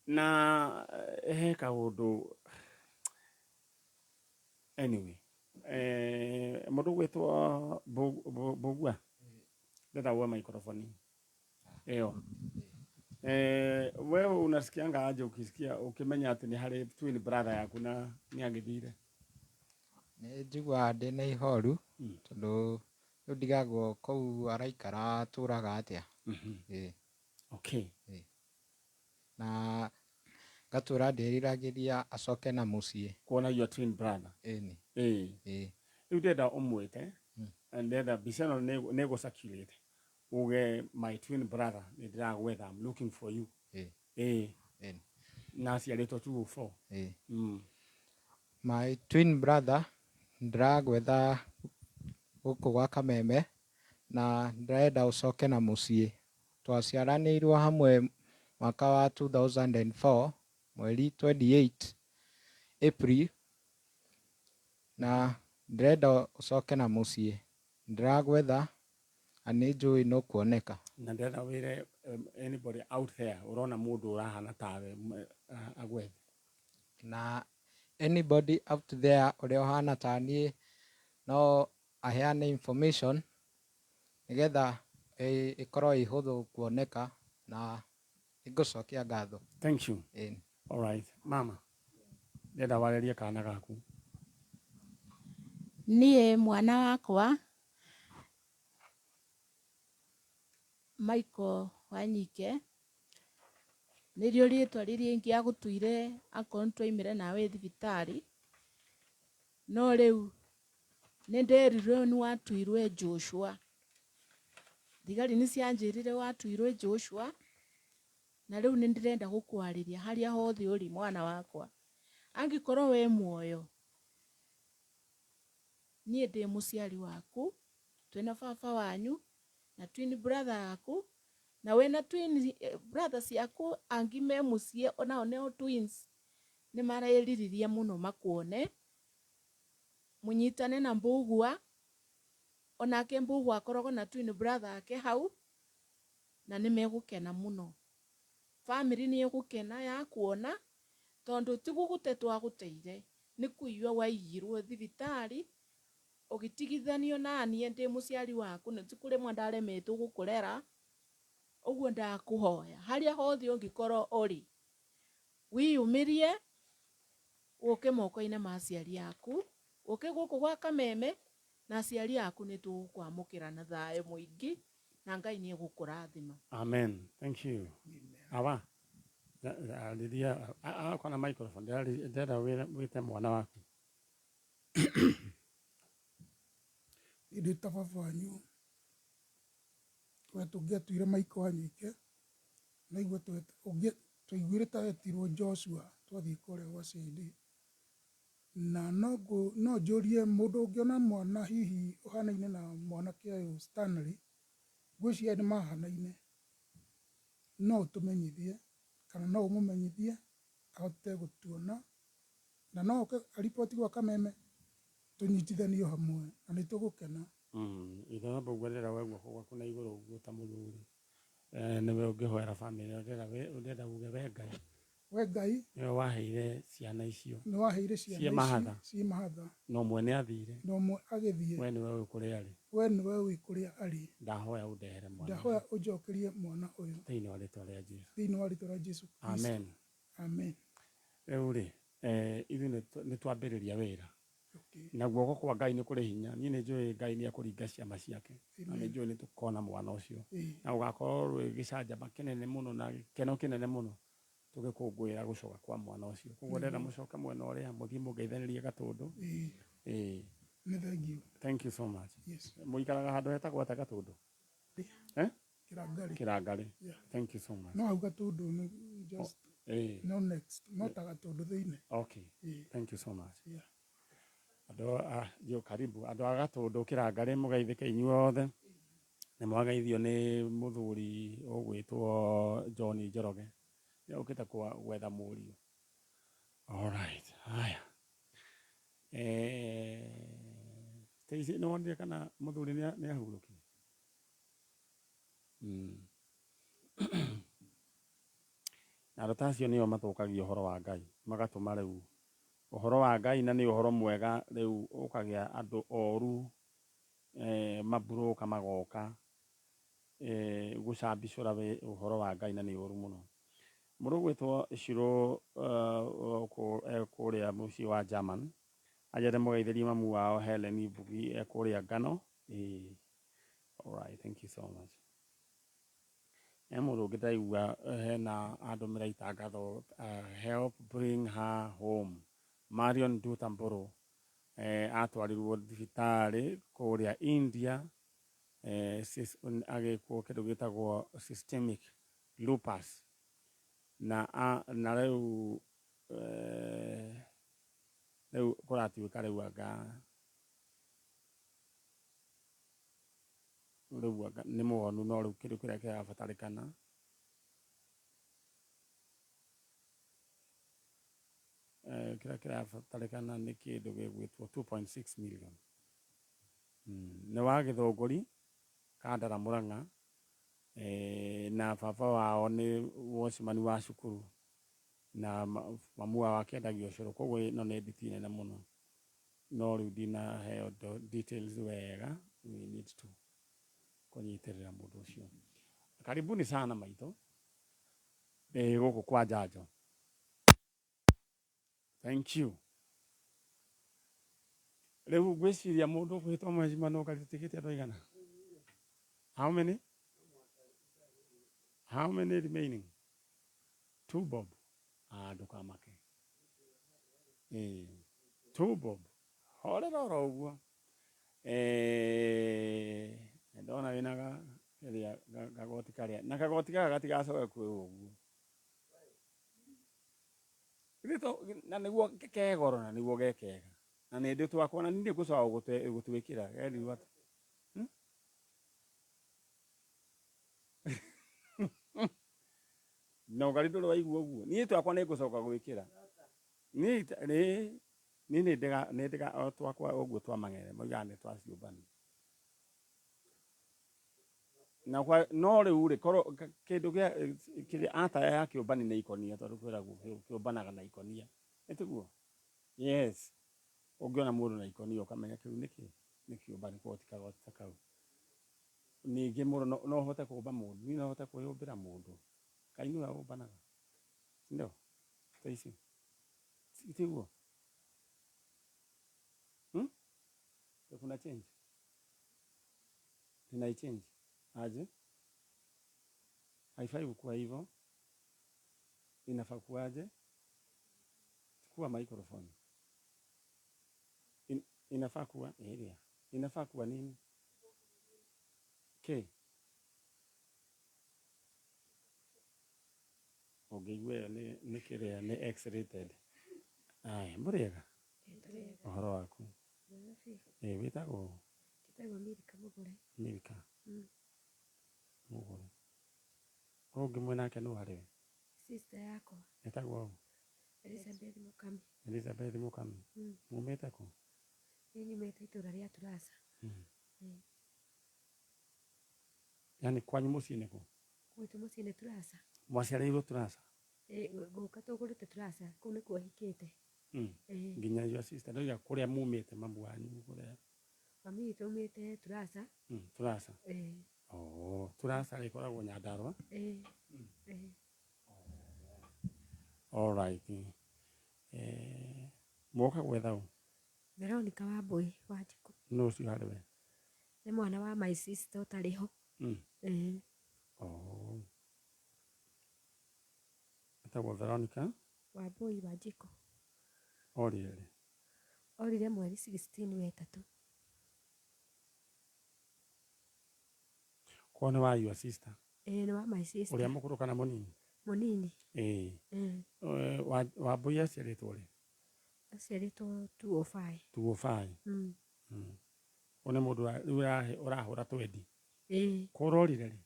na heka undu anyway mundu gwitwa Bogua ndeta wa microphone eyo wewe unasikianga aje ukisikia ukimenya ati ni hari twin brother yaku na ni agithire ni njigua ndi na ihoru tondu riu ndigagwo kou araikara turaga atia okay na gatura ndiriragiria acoke na mucii kuona your twin brother riu ndenda umwite ndenda bisano nego circulate uge my twin brother ndiragwetha I'm looking for you na ciaritwo 204 my twin brother ndiragwetha guku gwa Kameme na ndirenda ucoke na mucii twaciaranirwo hamwe mwaka wa 2004 mweri 28 April na ndirenda ucoke na mucii ndiragwetha ani njui no kuoneka na ndenda wire anybody out there urona mundu urahana tawe agwethe na anybody out there uri ohana tani no aheane information nigetha ikorwo ihuthu kuoneka na igucokia ngatho. Thank you. All right mama ndenda warerie kana gaku nie mwana wakwa Michael Wanyike nirio ritwa riria ingia gutuire akorwo twaimire nawe thibitari no riu ninderirwe ni watuirwe Joshua thigari ni cianjirire watuirwe Joshua na riu nindirenda gukwariria haria hothe uri mwana wakwa angikorwo we muoyo nie ndi muciari waku twina baba wanyu na twin brother yaku na wena twin brothers yaku angime mucie ona neo twins ni mareririria muno makuone munyitane na Mbugua onake Mbugua akoragwo na twin brother yake hau na ni megukena muno family ni egukena ya kuona tondu tigugute twaguteire ni kuiywa waiyirwo thibitari ugitigithanio nanie ndi muciari waku ni tikuri mwandaremetwo gukurera uguo ndakuhoya haria hothe ungikorwo uri wiyumirie uke moko-ini ma aciari aku uke guku gwa Kameme na aciari aku ni tukwamukira na thayo muingi na Ngai ni egukurathima. Amen. Thank you. Awa aliria akona microphone ndenda wite mwana waku ndi ta baba wanyu we tungiatuire Michael Wanyike na igwe twaiguire ta etirwo Joshua twathii kũrĩa gwa CID na no njũrie mũndũ ũngĩona mwana hihi ũhanaine na mwanake ũyũ Stanley ngwĩciria nĩ mahanaine no ũtũmenyithie kana no ũmũmenyithie ahote gũtuona na no aripoti gwa Kameme tũnyitithanio hamwe na nĩ tũgũkena. Ithona bugwerera wegwo kwa kuna igũrũ ũguo ta mũthuri nĩwe ũngĩhoera family ũrenda uge we Ngai nĩwe waheire ciana icio nĩ waheire ciana ici mahatha no mwene athire no mwe agĩthiĩ we nĩwe ũĩ kũrĩa arĩ we nĩwe ũĩ kũrĩa arĩ ndahoya ũndehere mwana ndahoya ũnjokerie mwana ũyũ thĩinĩ wa rĩtwa rĩa Jesũ thĩinĩ wa rĩtwa rĩa Jesũ amen amen. Rĩu rĩ ithuĩ nĩ twambĩrĩria wĩra na guoko kwa Ngai nĩ kũrĩ hinya niĩ nĩ njũĩ Ngai nĩ akũringa ciama ciake na nĩ njũĩ nĩ tũkona mwana ũcio na ũgakorwo rwĩ gĩcanjama kĩnene mũno na gĩkeno kĩnene mũno tũgĩkũngũĩra gũcoka kwa mwana ũcio koguo ndĩrenda mũcoke mwena ũrĩa mũthiĩ mũngeithanĩrie Gatũndũ nĩ thank you so much mũikaraga handũ hetagwo atĩa Gatũndũ Kĩrangarĩ thank you so much no hau Gatũndũ nĩ just no next no ta Gatũndũ thĩinĩ okay thank you so much andũ karibu andũ a Gatũndũ Kĩrangarĩ mũgeithĩke inyuothe nĩ mwageithio nĩ mũthuri ũgwĩtwo John Njoroge nĩ ũkĩte gwetha mũriũ. Alright haya Stacy nĩ wonire kana mũthuri nĩ ahurũkire na andũ ta acio nĩo mathũkagia ũhoro wa Ngai magatũma rĩu ũhoro wa Ngai na nĩ ũhoro mwega rĩu ũkagĩa andũ oru maburũka magoka gũcambicũra ũhoro wa Ngai na nĩ ũru mũno. Mũndũ gwĩtwo Shiro kũrĩa mũciĩ wa German ajete mũgeithĩrie mamu wao Helen Bugi kũrĩa Ngano. Alright, thank you so much. Mũndũ ũngĩ ndaigua hena andũ mĩraitangatho help bring her home. Marion Dutamboro atwarirwo thibitarĩ kũrĩa India agĩkwo kĩndũ gĩtagwo systemic lupus na rĩu kũratuĩka rĩu anga nĩ mũhonu no rĩu kĩndũ kĩrĩa kĩrabatarĩkana kĩrĩa kĩrabatarĩkana nĩ kĩndũ gĩgwĩtwo 2.6 million nĩ wa Gĩthũngũri Kandara Mũrang'a na baba wao nĩ wocimani wa cukuru na mamu wao akĩendagia ũcũrũ koguo ĩno nĩ nditi nene mũno no rĩu ndinaheo details wega we need to kũnyitĩrĩra mũndũ ũcio. Karibuni sana maitũ gũkũ kwa njanjo. Thank you. Rĩu ngwĩciria mũndũ ũkwĩtwo mwecima no karĩtĩkĩte andũ aigana? How many? How many remaining? 2 bob. Ndũkamake. 2 bob. Horera oro ũguo. Ndona wĩna kagoti karĩa na kagoti gaka gatigacoke kwĩ ũguo. Na nĩguo kegoro na nĩguo gekega na nĩ ndĩ twakwa na nĩ ngũcoka gũtwĩkĩra geriwa no gari ndũrĩ waigua ũguo niĩ twakwa nĩ ngũcoka gwĩkĩra nĩ ndĩga twakwa ũguo twa mang'ere moigaga nĩ twaciũmbani na no rĩu rĩ korwo kĩndũ kĩrĩa ataya ya kĩũmbani nĩ ikonia tondũ kwĩragwo kĩũmbanaga na ikonia nĩ tiguo yes ũngĩona mũndũ na ikonia ũkamenya kĩu nĩ kĩũmbani koguo ti kagoti ta kau ningĩ mũndũ no ũhote kũũmba mũndũ niĩ no hote kwĩyũmbĩra mũndũ Ngai nĩwe ũmbanaga ndio ta ici tiguo kuna change change aje haifai kuwa hivyo inafaa kuwaje chukua microphone inafaa kuwa area inafaa kuwa nini okay Ũngĩigua nĩ kĩrĩa nĩ X-rated. Aya, mũrĩega? Ũhoro waku? Wĩtagwo? Njĩtagwo Milka Mũgũre. Milka. Mũgũre. Ũngĩ nake nũ harĩ we? Sister yakwa. Wĩtagwo? Elizabeth Mũkami. Elizabeth Mũkami. Mumĩte kũ? Niĩ nyumĩte itũra rĩa Turasa. Yaani kwanyu mũciĩ nĩ kũ? Gwitũ mũciĩ nĩ Turasa. Mwaciarĩirwo Turasa? Gũka tũgũrĩte Turasa, kũu nĩkuo hikĩte. Nginya your sister ndoiga kũrĩa mumĩte mamu wanyu kũrĩa? Mami witũ aumĩte Turasa. Turasa? Turasa ĩkoragwo Nyandarua? All right. Mwoka gwetha ũ? Veronica Wambui Wanjikũ. Nũ ũcio harĩ we? Nĩ mwana wa my sister ũtarĩ ho. Etagwo Veronica Wambui Wanjikũ. Orire rĩ? Orire mweri 16 wetatu. Kwa nĩ wa your sister? Nĩ wa my sister. Ũrĩa mũkũrũ kana mũnini? Mũnini. Wambui aciarĩtwo rĩ? Aciarĩtwo 205. 205? Ũyũ nĩ mũndũ rĩu ũrahũra twendi? Kũrorire rĩ?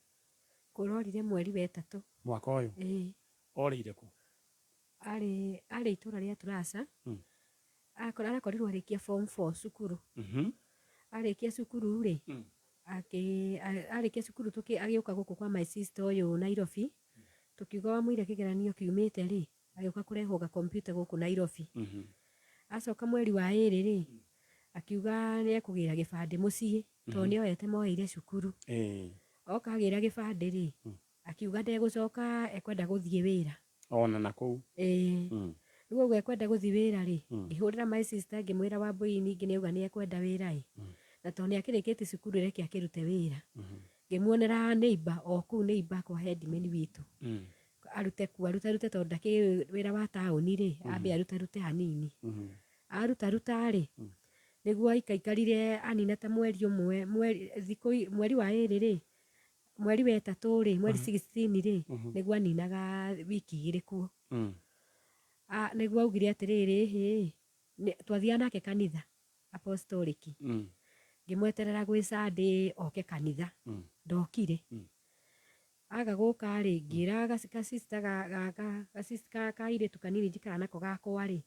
Kũrorire mweri wetatũ. Mwaka ũyũ? Orĩire kũ? Arĩ itũra rĩa Turasa. Arakorirwo arĩkia form 4 cukuru. Arĩkia cukuru rĩ, arĩkia cukuru agĩũka gũkũ kwa my sister ũyũ Nairobi. Tukiuga wamũire kĩgeranio kiumĩte rĩ, agĩũka kũrehwo ga computer gũkũ Nairobi. Acoka mweri wa ĩrĩ rĩ, akiuga nĩ ekũgĩra gĩbandĩ mũciĩ, tondũ nĩoete moeire cukuru. Oka agĩra gĩbandĩ rĩ, akiuga ndegũcoka ekwenda gũthiĩ wĩra. Ona na kũu? Rĩu ũguo ekwenda gũthiĩ wĩra rĩ, ngĩhũrĩra my sister ngĩmwĩra Wambui ningĩ nĩauga nĩ ekwenda wĩra ĩ. Na tondũ nĩ akĩrĩkĩtie cukuru reke akĩrute wĩra. Ngĩmuonera neighbor o kũu neighbor kwa headman witũ. Arute tondũ ndakĩ wĩra wa taũni rĩ, ambe arute hanini. Aruta rĩ, nĩguo aikarire anina ta mweri ũmwe, mweri wa ĩrĩ rĩ, mweri wetatũ rĩ, mweri 16 rĩ, nĩguo aninaga wiki igĩrĩ kuo. Nĩguo augire atĩrĩrĩ, twathiaga nake kanitha apostolic. Ngĩmweterera gwĩ Sunday oke kanitha. Ndokire. Aga gũka rĩ, ngĩra ga-sister kairĩtu kanini njikara nako gakwa rĩ,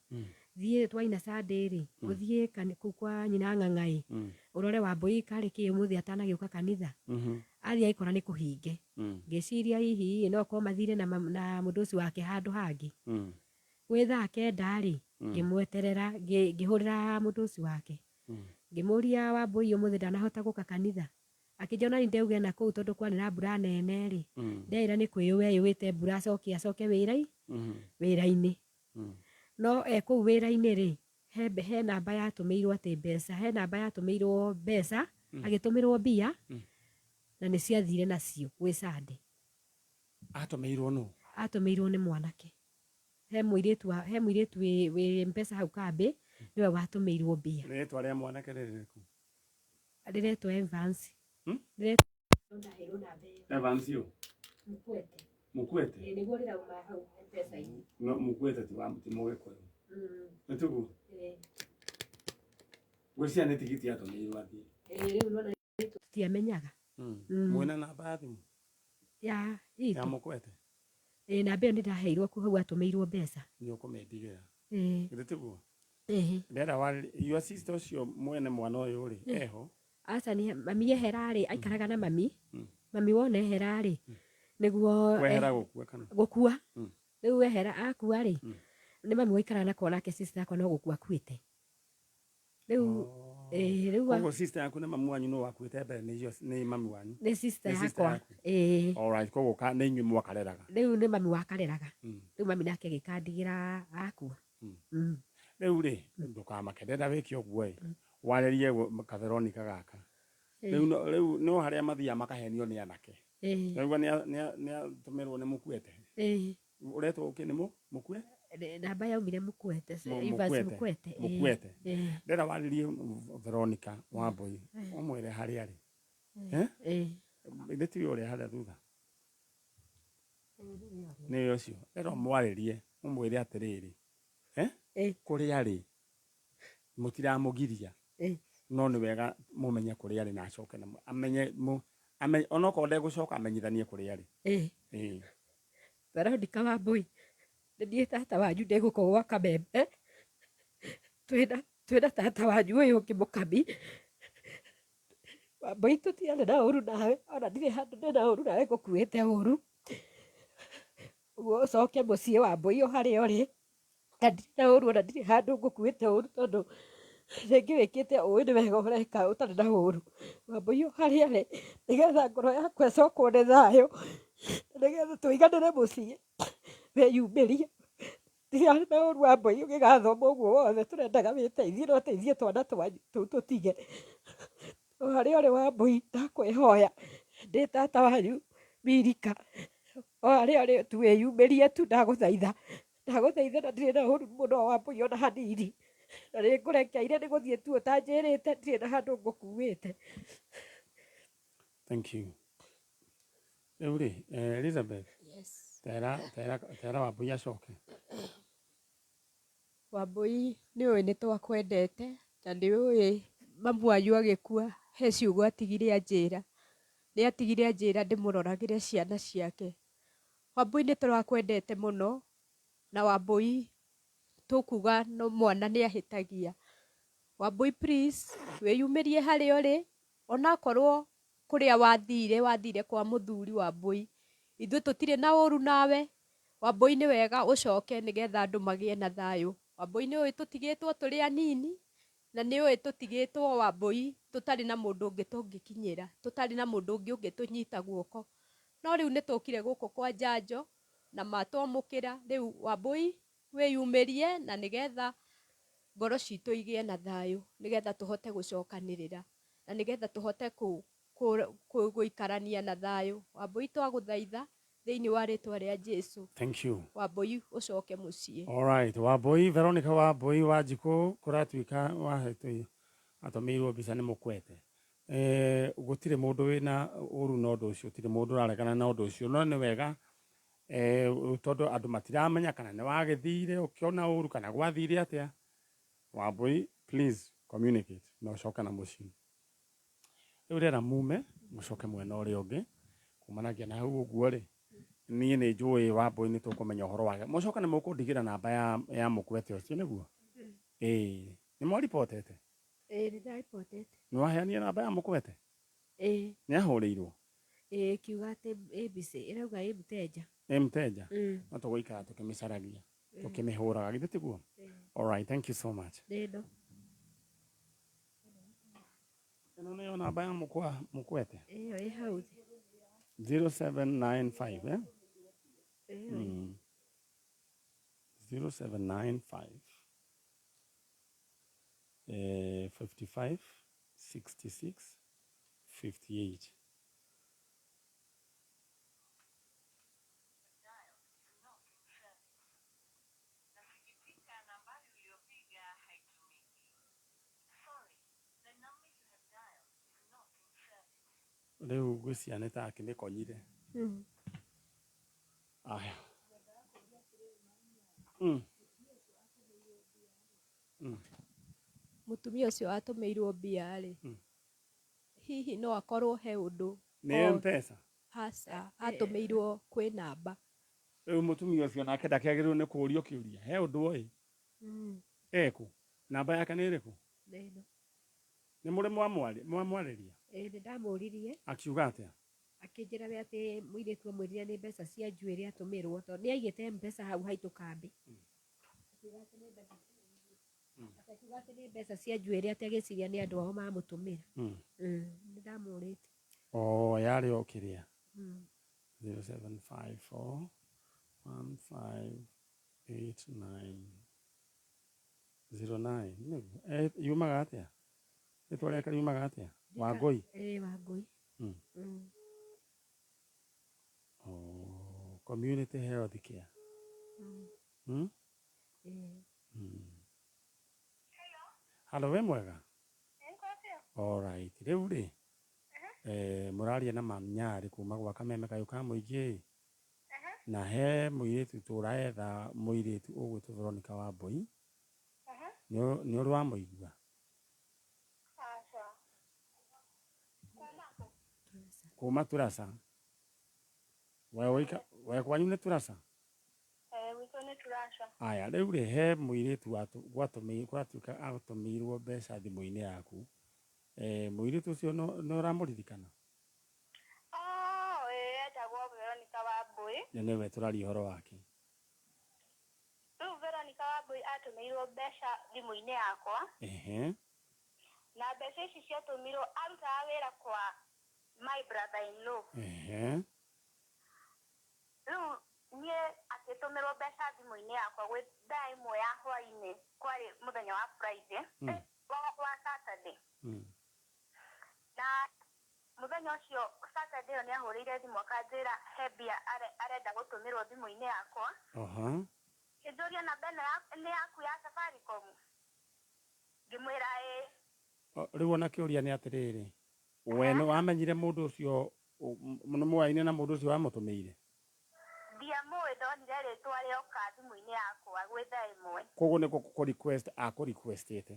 thiĩ twaina Sunday rĩ, ũthiĩ kũu kwa nyina Ng'ang'a ĩ, ũrore Wambui karĩ kĩ ũmũthĩ atanagĩũka kanitha. Athiĩ agĩkora nĩ kũhinge. Ngĩciria hihi no korwo mathire na mũndũ ũcio wake handũ hangĩ. Gwĩ thaa kenda rĩ, ngĩmweterera ngĩhũrĩra mũndũ ũcio wake. Ngĩmũria Wambui ũmũthĩ ndanahota gũka kanitha. Akĩnjona nĩ ndeuge na kũu tondũ kwarĩ na mbura nene rĩ, ndera nĩ kwĩyũa yũĩte mbura acoke wĩra-inĩ. No kũu wĩra-inĩ rĩ, he namba yatũmĩirwo atĩ mbeca, he namba yatũmĩirwo mbeca, agĩtũmĩrwo mbia na nĩ ciathire nacio gwĩ Sunday. Atũmĩirwo nũ? Atũmĩirwo nĩ mwanake. He mũirĩtu wĩ mbeca hau kambĩ, nĩwe watũmĩirwo mbia. Rĩtwa rĩa mwanake rĩrĩ kũ? Rĩretwo Evans. Evans ũ? Mũkwete. Mũkwete? Nĩguo rĩrauma hau mbeca-inĩ. No Mũkwete ti Mũgĩkũyũ. Nĩ tiguo? Gwĩciria nĩ tigiti atũmĩirwo athiĩ. Rĩu nona tutiamenyaga. Mwĩna namba ya thimũ? Ya Mũkwete? Namba ĩyo nĩndaheirwo kũu hau atũmĩirwo mbeca. Nĩ ũkũmendigĩra. Githĩ tiguo? Ndĩrenda your sister ũcio mwene mwana ũyũ rĩ, eho? Aca mami ehera rĩ, aikaraga na mami. Mami wona ehera rĩ, nĩguo kwehera gũkua kana? Gũkua. Rĩu ehera akua rĩ, nĩ mami waikaraga nako nake sister yakwa no gũkua akuĩte. Rĩu koguo sister yaku na mamu wanyu no wakuĩte mbere nĩ mami wanyu? Nĩ sister yakwa. Alright, koguo nĩ inyuĩ mwakareraga? Rĩu nĩ mami wakareraga. Rĩu mami nake agĩkandigĩra akua. Rĩu rĩ, ndũkamake ndenda wĩke ũguo ĩ, warĩrie ka Veronica gaka. Rĩu no harĩa mathiaga makahenio nĩ anake. Rĩu nĩatũmĩrwo nĩ Mũkwete. Ũretwo ũkĩ nĩ Mũkwe? Namba yaumire Mũkwete. Mũkwete. Mũkwete. Ndenda warĩrie Veronica Wambui, ũmwĩre harĩa rĩ. Githĩ tiwe ũrĩa harĩa thutha? Nĩ ũcio. Rero mwarĩrie, mũmwĩre atĩrĩrĩ. Kũrĩa arĩ. Mũtiramũgiria. No nĩ wega mũmenye kũrĩa arĩ na acoke na amenye onokorwo ndegũcoka amenyithanie kũrĩa arĩ. Veronica Wambui, nĩ niĩ tata wanyu ndĩgũkũ gwa Kamembe. Twĩna tata wanyu ũyũ ũngĩ mũkami. Wambui tũtiarĩ na ũru nawe, ona ndirĩ handũ ndĩ na ũru nawe ngũkuĩte ũru. Ũguo ũcoke mũciĩ Wambui o harĩa ũrĩ. Na ndirĩ na ũru ona ndirĩ handũ ngũkuĩte ũru tondũ rĩngĩ wĩkĩte ũĩ nĩ wega ũreka ũtarĩ na ũru. Wambui o harĩa arĩ nĩgetha ngoro yakwa ĩcokwo nĩ thayũ. Nĩgetha tũiganĩre mũciĩ wĩyumĩrie. Ndirĩ na ũru Wambui ũgĩgathoma ũguo wothe tũrendaga wĩteithie no teithie twana twanyu tũu tũtige. O harĩa ũrĩ Wambui ndakwĩhoya ndĩ tata wanyu Mirika. O harĩa ũrĩ tu wĩyumĩrie tu ndagũthaitha. Ndagũthaitha na ndirĩ na ũru mũno Wambui ona hanini. Na nĩ ngũrekeire nĩ gũthiĩ tu ũtanjĩrĩte ndirĩ na handũ ngũkuĩte. Thank you. Rĩu rĩ, Elizabeth. Tera Wambui acoke. Wambui nĩ ũĩ nĩ twakwendete na nĩ ũĩ mamu wanyu agĩkua he ciugo atigire anjĩra. Nĩ atigire anjĩra ndĩmũroragĩre ciana ciake. Wambui nĩ tũrakwendete mũno na Wambui tũkuga no mwana nĩ ahĩtagia. Wambui please wĩyumĩrie harĩa ũrĩ onakorwo kũrĩa wathire kwa mũthuri Wambui. Ithuĩ tũtirĩ na ũru nawe. Wambui nĩ wega ũcoke nĩgetha andũ magĩe na thayũ. Wambui nĩ ũĩ tũtigĩtwo tũrĩ anini na nĩ ũĩ tũtigĩtwo Wambui tũtarĩ na mũndũ ũngĩ tũngĩkinyĩra. Tũtarĩ na mũndũ ũngĩ ũngĩtũnyita guoko. No rĩu nĩ tũkire gũkũ kwa njanjo na matwamũkĩra. Rĩu Wambui wĩyumĩrie na nĩgetha ngoro citũ igĩe na thayũ. Nĩgetha tũhote gũcokanĩrĩra na nĩgetha tũhote gũikarania na thayũ. Wambui twagũthaitha thĩinĩ wa rĩtwa rĩa Jesũ. Thank you. Wambui ũcoke mũciĩ. All right. Wambui, Veronica Wambui wa Njikũ kũratuĩka atũmĩirwo mbica nĩ mũkwete. Gũtirĩ mũndũ wĩna ũru na ũndũ ũcio, gũtirĩ mũndũ ũraregana na ũndũ ũcio, no nĩ wega tondũ andũ matiramenya kana nĩ wagĩthire ũkĩona ũru kana gwathire atĩa. Wambui, please communicate na ũcoke na mũciĩ. Rĩu rĩera mume mũcoke mwena ũrĩa ũngĩ kumanagia na hau ũguo rĩ niĩ nĩ njũĩ Wambui nĩ tũkũmenya ũhoro wake. Mũcoka nĩ mũkũndigĩra namba ya mũkwete ũcio nĩguo? Nĩ mwaripotete? Nĩ ndaripotete. Nĩ waheanire namba ya mũkwete? Nĩ ahũrĩirwo? Kiuga atĩ ABC ĩrauga ĩ mteja. Ĩ mteja? No tũgũikara tũkĩmĩcaragia tũkĩmĩhũraga githĩ tiguo? All right, thank you so much. Nĩno. Ĩno nĩyo namba ya mũkwete? Ĩyo ĩ hau. 0795 0795 55 66 58. Rĩu gwĩciana ta akĩmĩkonyire. Aya. Mũtumia ũcio atũmĩirwo mbia rĩ. Hihi no akorwo he ũndũ. Nĩ M-Pesa? Haca atũmĩirwo kwĩ namba. Rĩu mũtumia ũcio nake ndakĩagĩrĩirwo nĩ kũũrio kĩũria. He ũndũ oĩ? Ekũ? Namba yake nĩ ĩrĩkũ? Nĩno. Nĩ mũrĩ mwamwarĩria? Nĩ ndamũririe. Akiuga atĩa? Akĩnjĩra atĩ mũirĩtu amwĩrire nĩ mbeca cia njuĩrĩ atũmĩrwo tondũ nĩ aigĩte M-Pesa hau haitũ kambi. Akiuga atĩ nĩ mbeca cia njuĩrĩ atĩ agĩciria nĩ andũ ao mamũtũmĩra. Nĩ ndamũrĩte. Yarĩ o kĩrĩa? 0754 1589 09. Yumaga atĩa? Rĩtwa rĩake riumaga atĩa? Wangũi? Wangũi. Community health care. Halo, we mwega? All right. Rĩu rĩ mũraria na mami Nyarĩ kuma gwa Kameme kayũ ka mũingĩ. na he muiritu turaetha muiritu ugwitwo Veronica Wambui ni uri wa muigua kuma Turasa we kwanyu ni Turasa witũ nĩ Turasa. Aya rĩu rĩ he muiritu gwatuĩka agũtũmĩirwo mbeca thimũ-inĩ yaku muiritu ũcio no ũramũririkana? Etagwo Veronica Wambui. Na nĩwe tũraria ũhoro wake. Rĩu Veronica Wambui atũmĩirwo mbeca thimũ-inĩ yakwa. Na mbeca ici ciatũmirwo arutaga wĩra kwa my brother in law. Rĩu niĩ akĩtũmĩrwo mbeca thimũ-inĩ yakwa gwĩ thaa ĩmwe ya hwaĩ-inĩ kwarĩ mũthenya wa Friday wa Saturday. Na mũthenya ũcio Saturday ĩyo nĩahũrĩire thimũ akanjĩra he mbia arenda gũtũmĩrwo thimũ-inĩ yakwa. Kĩnjũria namba ĩno nĩ yaku ya Safaricom. Ngĩmwĩra ĩĩ. Rĩu ona kĩũria nĩ atĩrĩrĩ, we nĩ wamenyire mũndũ ũcio nĩ mũwaine na mũndũ ũcio wamũtũmĩire? Ndiamũĩ, ndonire rĩtwa rĩoka thimũ-inĩ yakwa gwĩ thaa ĩmwe. Koguo nĩko kũ-request akũ-requestĩte?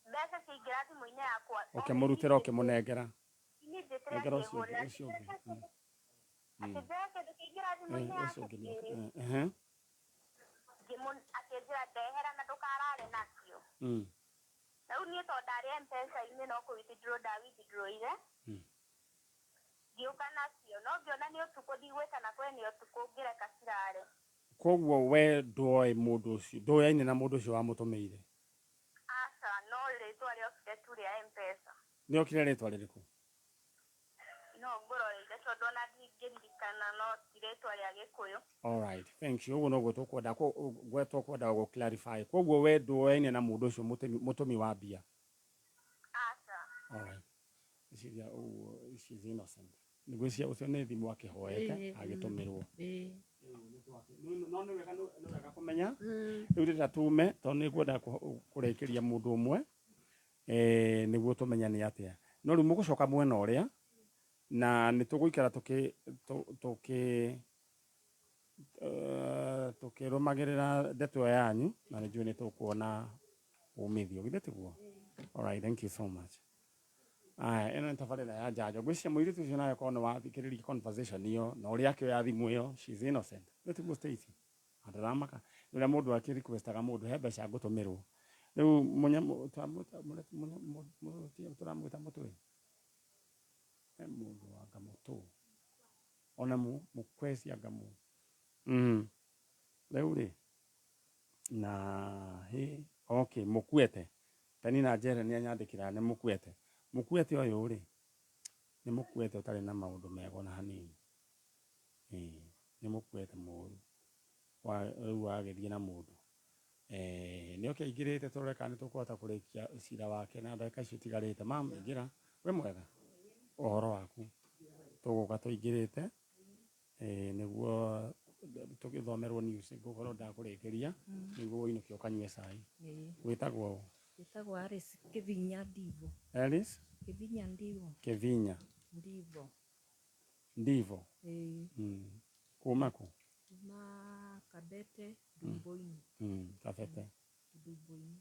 Mbeca ciaingĩra thimũ-inĩ yakwa ũkĩmũrutĩra ũkĩmũnengera? Nengera ũcio ũngĩ. Akĩnjĩra kĩndũ kĩaingĩra thimũ-inĩ yakwa akĩnjĩra ndehera na ndũkarare nakĩo. Na rĩu niĩ tondũ ndarĩ M-Pesa-inĩ no kũ-withdraw nda-withdraw-ire. Ngĩũka nacio no ngĩona nĩ ũtukũ ndigwĩka na kwene nĩ ũtukũ ngĩreka cirare. Koguo we ndũĩ mũndũ ũcio, ndũyaine na mũndũ ũcio wamũtũmĩire? Aca, no rĩtwa rĩokire tu rĩa M-Pesa. Nĩokire rĩtwa rĩrĩkũ? No ngũroreire tondũ ona ndingĩririkana no ti rĩtwa rĩa Gĩkũyũ. Alright, thank you. Ũguo noguo tũkwenda gũ-clarify. Koguo we ndũyaine na mũndũ ũcio mũtũmi wa mbia? Aca. Alright. She's innocent. Nĩgwĩcia ũcio nĩ thimũ akĩhoete agĩtũmĩrwo. No nĩ wega kũmenya. Rĩu rĩrĩa tume tondũ nĩngwenda kũrĩkĩria mũndũ ũmwe nĩguo tũmenya nĩ atĩa. No rĩu mũgũcoka mwena ũrĩa na nĩ tũgũikara tũkĩrũmagĩrĩra ndeto ĩyo yanyu na nĩ njũĩ nĩ tũkuona umithio. Githĩ tiguo? Alright, thank you so much. Ĩno nĩ tabarĩra ya njanjo. Ngwĩciria mũirĩtu ũcio nawe korwo nĩ wathikĩrĩria conversation ĩyo na ũrĩa akĩoya thimũ ĩyo, she's innocent. Githĩ tiguo Stacy? Ndaramaka rĩrĩa mũndũ akĩ-requestaga mũndũ he mbeca ngũtũmĩrwo. Rĩu tũramwĩta mũtwe mũndũ wa Ngamũtũ ona mũkweci Ngamũ. Rĩu rĩ na okay, Mũkwete Penina Njere nĩ anyandĩkĩra nĩ Mũkwete. Mũkwete ũyũ rĩ nĩ Mũkwete ũtarĩ na maũndũ mega ona hanini. Nĩ Mũkwete mũru rĩu agĩthiĩ na mũndũ nĩ okĩingĩrĩte tũrore kana nĩ tũkũhota kũrĩkia cira wake na ndagĩka icio itigarĩte. Mam, ingĩra. We mwega? Ũhoro waku? Tũgũka tũingĩrĩte nĩguo tũgĩthomerwo news ngũkorwo ndakũrĩkĩria nĩguo ũinũke ũkanyue cai. Wĩtagwo ũũ? Wĩtagwo Alice Kĩvinya Ndivo. Alice? Kĩvinya Ndivo. Kĩvinya Ndivo. Ndivo? Kuma kũ? Kuma Kabete, Ndumbo-inĩ. Kabete. Ndumbo-inĩ.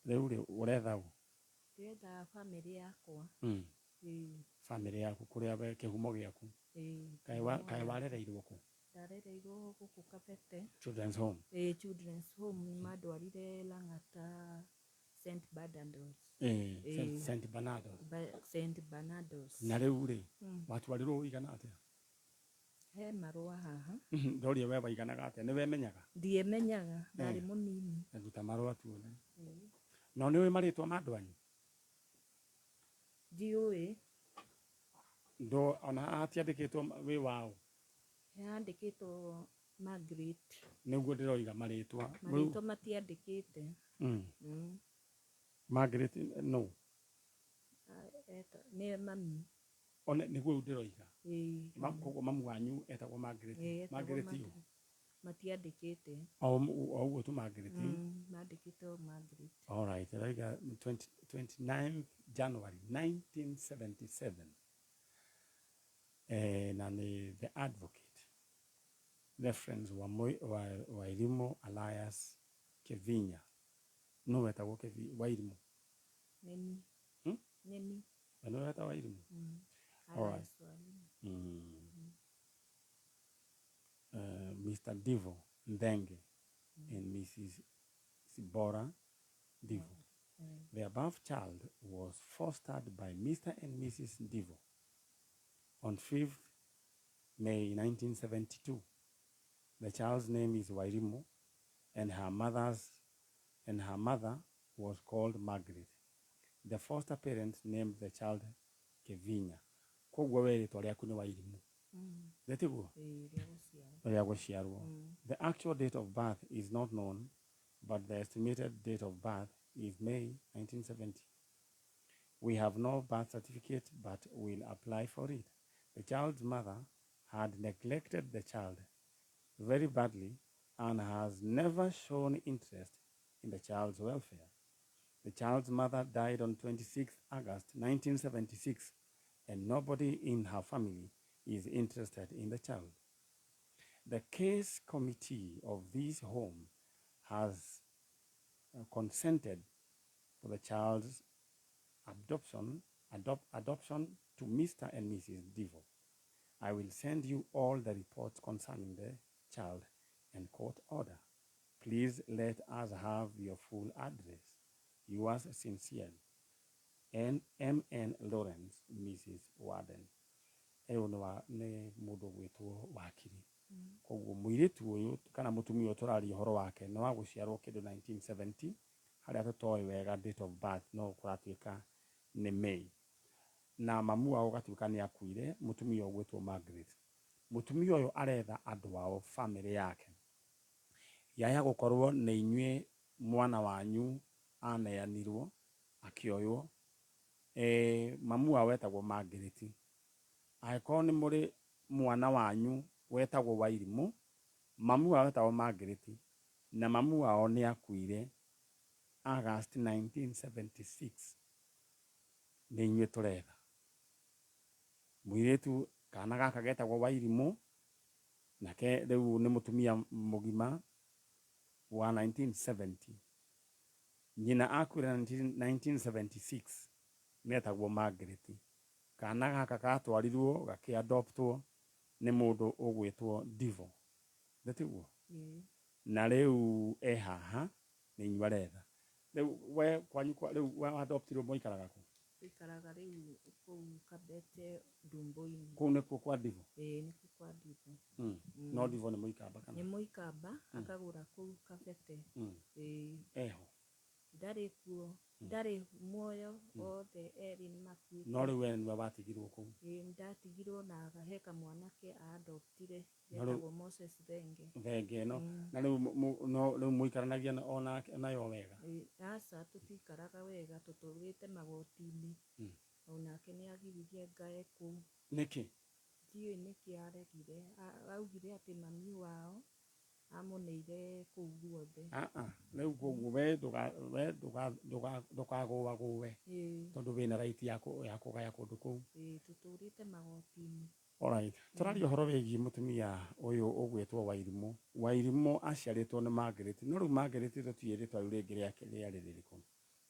Rĩu rĩ ũretha ũ? Ndĩretha famĩlĩ yakwa. Famĩlĩ yaku kũrĩa we kĩhumo gĩaku? Kaĩ warereirwo kũ? Ndarereirwo gũkũ Kabete. Children's home? Children's home mandwarire Lang'ata St. Bernardos. St. Bernardos. St. Bernardos. Na rĩu rĩ watwarirwo ũigana atĩa? He marũa haha. Ndoria we waiganaga atĩa? Nĩ wemenyaga? Ndiĩmenyaga, ndarĩ mũnini. Nduta marũa tuone. No nĩ ũĩ marĩtwa ma andũ anyu? Ndiũĩ. Ona hatiandĩkĩtwo wĩ waũ? Handĩkĩtwo Margaret. Nĩguo ndĩroiga marĩtwa. Marĩtwa matiandĩkĩte. Margaret no? Nĩ mami. Ona nĩguo ndĩroiga. Koguo mamu wanyu etagwo Margaret. Margaret ũ? Matiandĩkĩte. O ũguo tu Margaret? Mandĩkĩtwo Margaret. Alright, ndĩroiga 29 January 1977. na ni the advocate reference wa Wairimu Elias Kevinya no wetagwo Wairimu Neni. Neni. no wetagwo Wairimu alright. Mr. Divo Ndenge and Mrs. Sibora Divo. The above child was fostered by Mr. and Mrs. Divo on 5th May 1972. The child's name is Wairimu, and her mother was called Margaret. The foster parents named the child Kevinya. Kogwa wele tole akune Wairimu. The actual date of birth is not known, but the estimated date of birth is May 1970. We have no birth certificate, but will apply for it. The child's mother had neglected the child very badly and has never shown interest in the child's welfare. The child's mother died on 26 August 1976, and nobody in her family is interested in the child. The case committee of this home has consented for the child's adoption to Mr. and Mrs. Divo. I will send you all the reports concerning the child and court order. Please let us have your full address. Yours sincerely, M.N. Lawrence, Mrs. Warden. Eyo ne mundu gwitwo wakiri. Koguo muiritu uyu kana mutumia turari horo wake no wa guciarwo kindu 1970 haria tutoe wega date of birth no kuratuika ni May. Na mamu wao gatuika ni akuire mutumia gwitwo Margaret. Mutumia uyu aretha andu wao family yake yaya gukorwo ni inyue mwana wanyu aneanirwo akioywo mamu wao wetagwo Margaret. Aiko ni muri mwana wanyu wetagwo Wairimu, mamu wao wetagwo Margaret, na mamu wao ni akuire August 1976. Ni inyue turetha muiretu kana gaka getagwo Wairimu nake riu ni mutumia mugima wa 1970. Nyina akuire 1976 metagwo Margaret. Kana gaka gatwarirwo gakiadoptwo ni mundu ugwitwo Divo. Ndatiguo na riu haha ni inyua retha. Riu we kwanyu riu we adoptirwo moikaraga ku? Ikaraga riu ku Kabete Ndumbo-ini. Ku ni kwa Divo? Ni kwa Divo. No Divo ni muikamba kana? Ni muikamba akagura ku Kabete. Eho Ndari kuo ndari muoyo othe eri ni makuite. No riu we ni watigirwo ku? Ndatigirwo na agaheka mwanake adoptire yetagwo Moses Thenge no na riu muikaranagia ona nayo wega? Asa tutikaraga wega tuturite magoti-ini onake ni agiririe ngae ku. Niki ndiyo niki aregire augire ati mami wao amuneire kuu guothe. Riu koguo we ndukagwa guwe tondu wina right ya kugaya kundu kuu. Tuturite magoti-ini. Alright, turaria horo wigi mutumia uyu ugwitwo Wairimu. Wairimu aciaritwo ni Margaret. No riu Margaret tutire twa ringi riake riari ririku.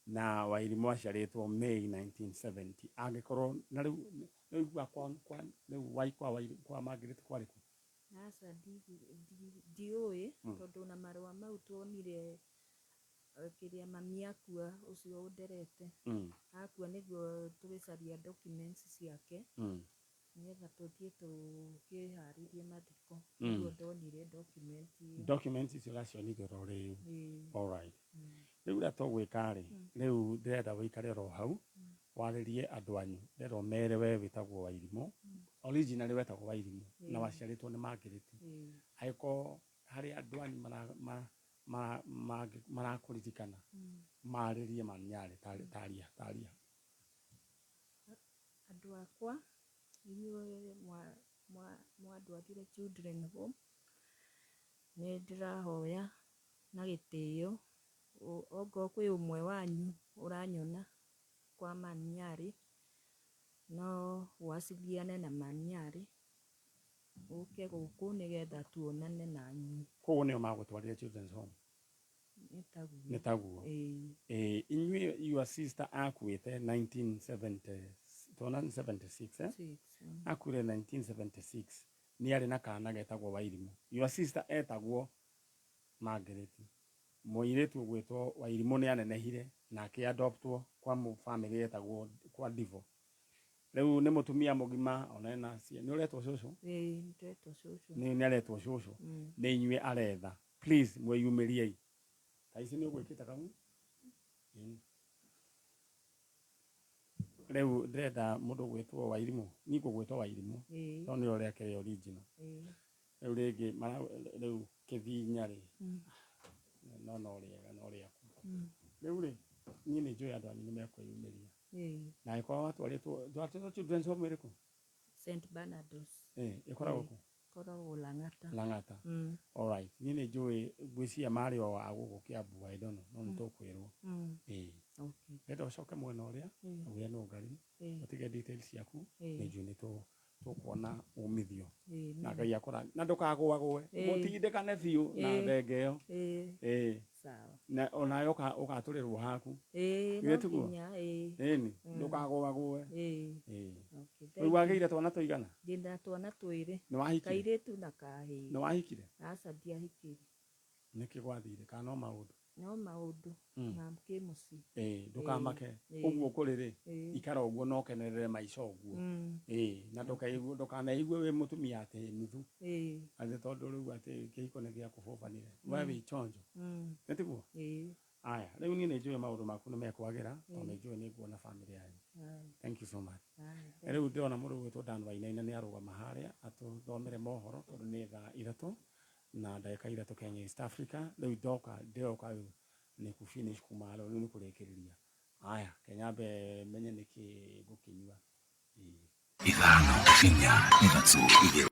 Na Wairimu aciaritwo May 1970. Angikorwo na riu riu kwa Margaret kwariku? Asa ndioi tondu na marua mau tuonire kiria mami akua ucio underete akua niguo tugicaria documents ciake nigetha tuthie tukiharirie mathiko niguo ndonire documents icio gacionire ro riu. Alright, riu ria tugwika ri riu ndirenda wikare ro hau waririe andu anyu ndero mere we witagwo Wairimu. Originally wetagwo Wairimu na waciaritwo ni Margaret. Aiko hari andu anyu marakuririkana maririe maniare taria andu akwa inyuĩ mwadwarire children home ni ndirahoya na gitio ongo kwi umwe wanyu uranyona kwa maniari no wasiliane na maniari uke guku nigetha tuonane na nyu koguo nio magutwarire children's home nitaguo inyuĩ your sister akuĩte 1976 akuire 1976 nĩ arĩ na kana getagwo Wairimũ. Your sister etagwo Margaret. Mũirĩtu ũgwĩtwo Wairimũ nĩ anenehire na akĩadoptwo kwa family yetagwo kwa Divo. Rĩu nĩ mũtumia mũgima ona ena nĩ ũretwo cũcũ ndetwo cũcũ nĩ aretwo cũcũ nĩ inyuĩ aretha. Please mwĩyumĩriei. Taici nĩ ũgwĩkĩte kamwe rĩu ndĩrenda mũndũ gwĩtwo Wairimũ nĩ kũgwĩtwo Wairimũ tondũ nĩ ũrĩa kĩrĩ original. Rĩu rĩngĩ rĩu Kĩvinya rĩ no rĩega no rĩaku. Rĩu rĩ niĩ nĩ njũĩ andũ anyu nĩ mekwĩyumĩria na ĩkorwo watwarĩtwo children's home ĩrĩkũ? St. Bernardos. Ĩkoragwo kũ? Ĩkoragwo Lang'ata. Lang'ata. All right. Niĩ nĩ njũĩ ngwĩciria marĩ o a gũkũ Kiambu I don't know no nĩ tũkwĩrwo. Renda ũcoke mwena ũrĩa ũrĩa nĩ ũngari ũtige details ciaku nĩ njũĩ nĩ tũkuona umithio na Ngai akũra na ndũkagwagwe mũtindĩkane biũ na thengeo na onayo ũgatũrĩrwo haku ĩni ndũkagwagwe. Rĩu wagĩire twana tũigana? Ndĩna twana twĩrĩ, kairĩtu na kahĩĩ. Nĩ wahikire? Aca ndiahikire. Nĩkĩ gwathire kana no maũndũ? No maũndũ ma kĩmũciĩ. Ndũkamake ũguo kũrĩ rĩ ikara ũguo no kenerere maica ũguo na ndũkanaigue wĩ mũtumia atĩ nuthu atĩ tondũ rĩu atĩ kĩhiko nĩ gĩa kũbobanire we wĩ chonjo nĩ tiguo. Aya rĩu niĩ nĩ njũĩ maũndũ maku nĩ mekwagĩra tondũ nĩ njũĩ nĩ nguona family yanyu. Thank you so much. Rĩu ndĩrona mũndũ gwĩtwo Dan Wainaina nĩ arũgama harĩa atũthomere mohoro tondũ nĩ thaa 3 na ndagĩka 3 Kenya East Africa. Rĩu ndĩroka nĩ ku finish kuma rĩu nĩ kũrĩkĩrĩria. Aya Kenya mbe menye nĩkĩ ngũkĩnyua 5 5 3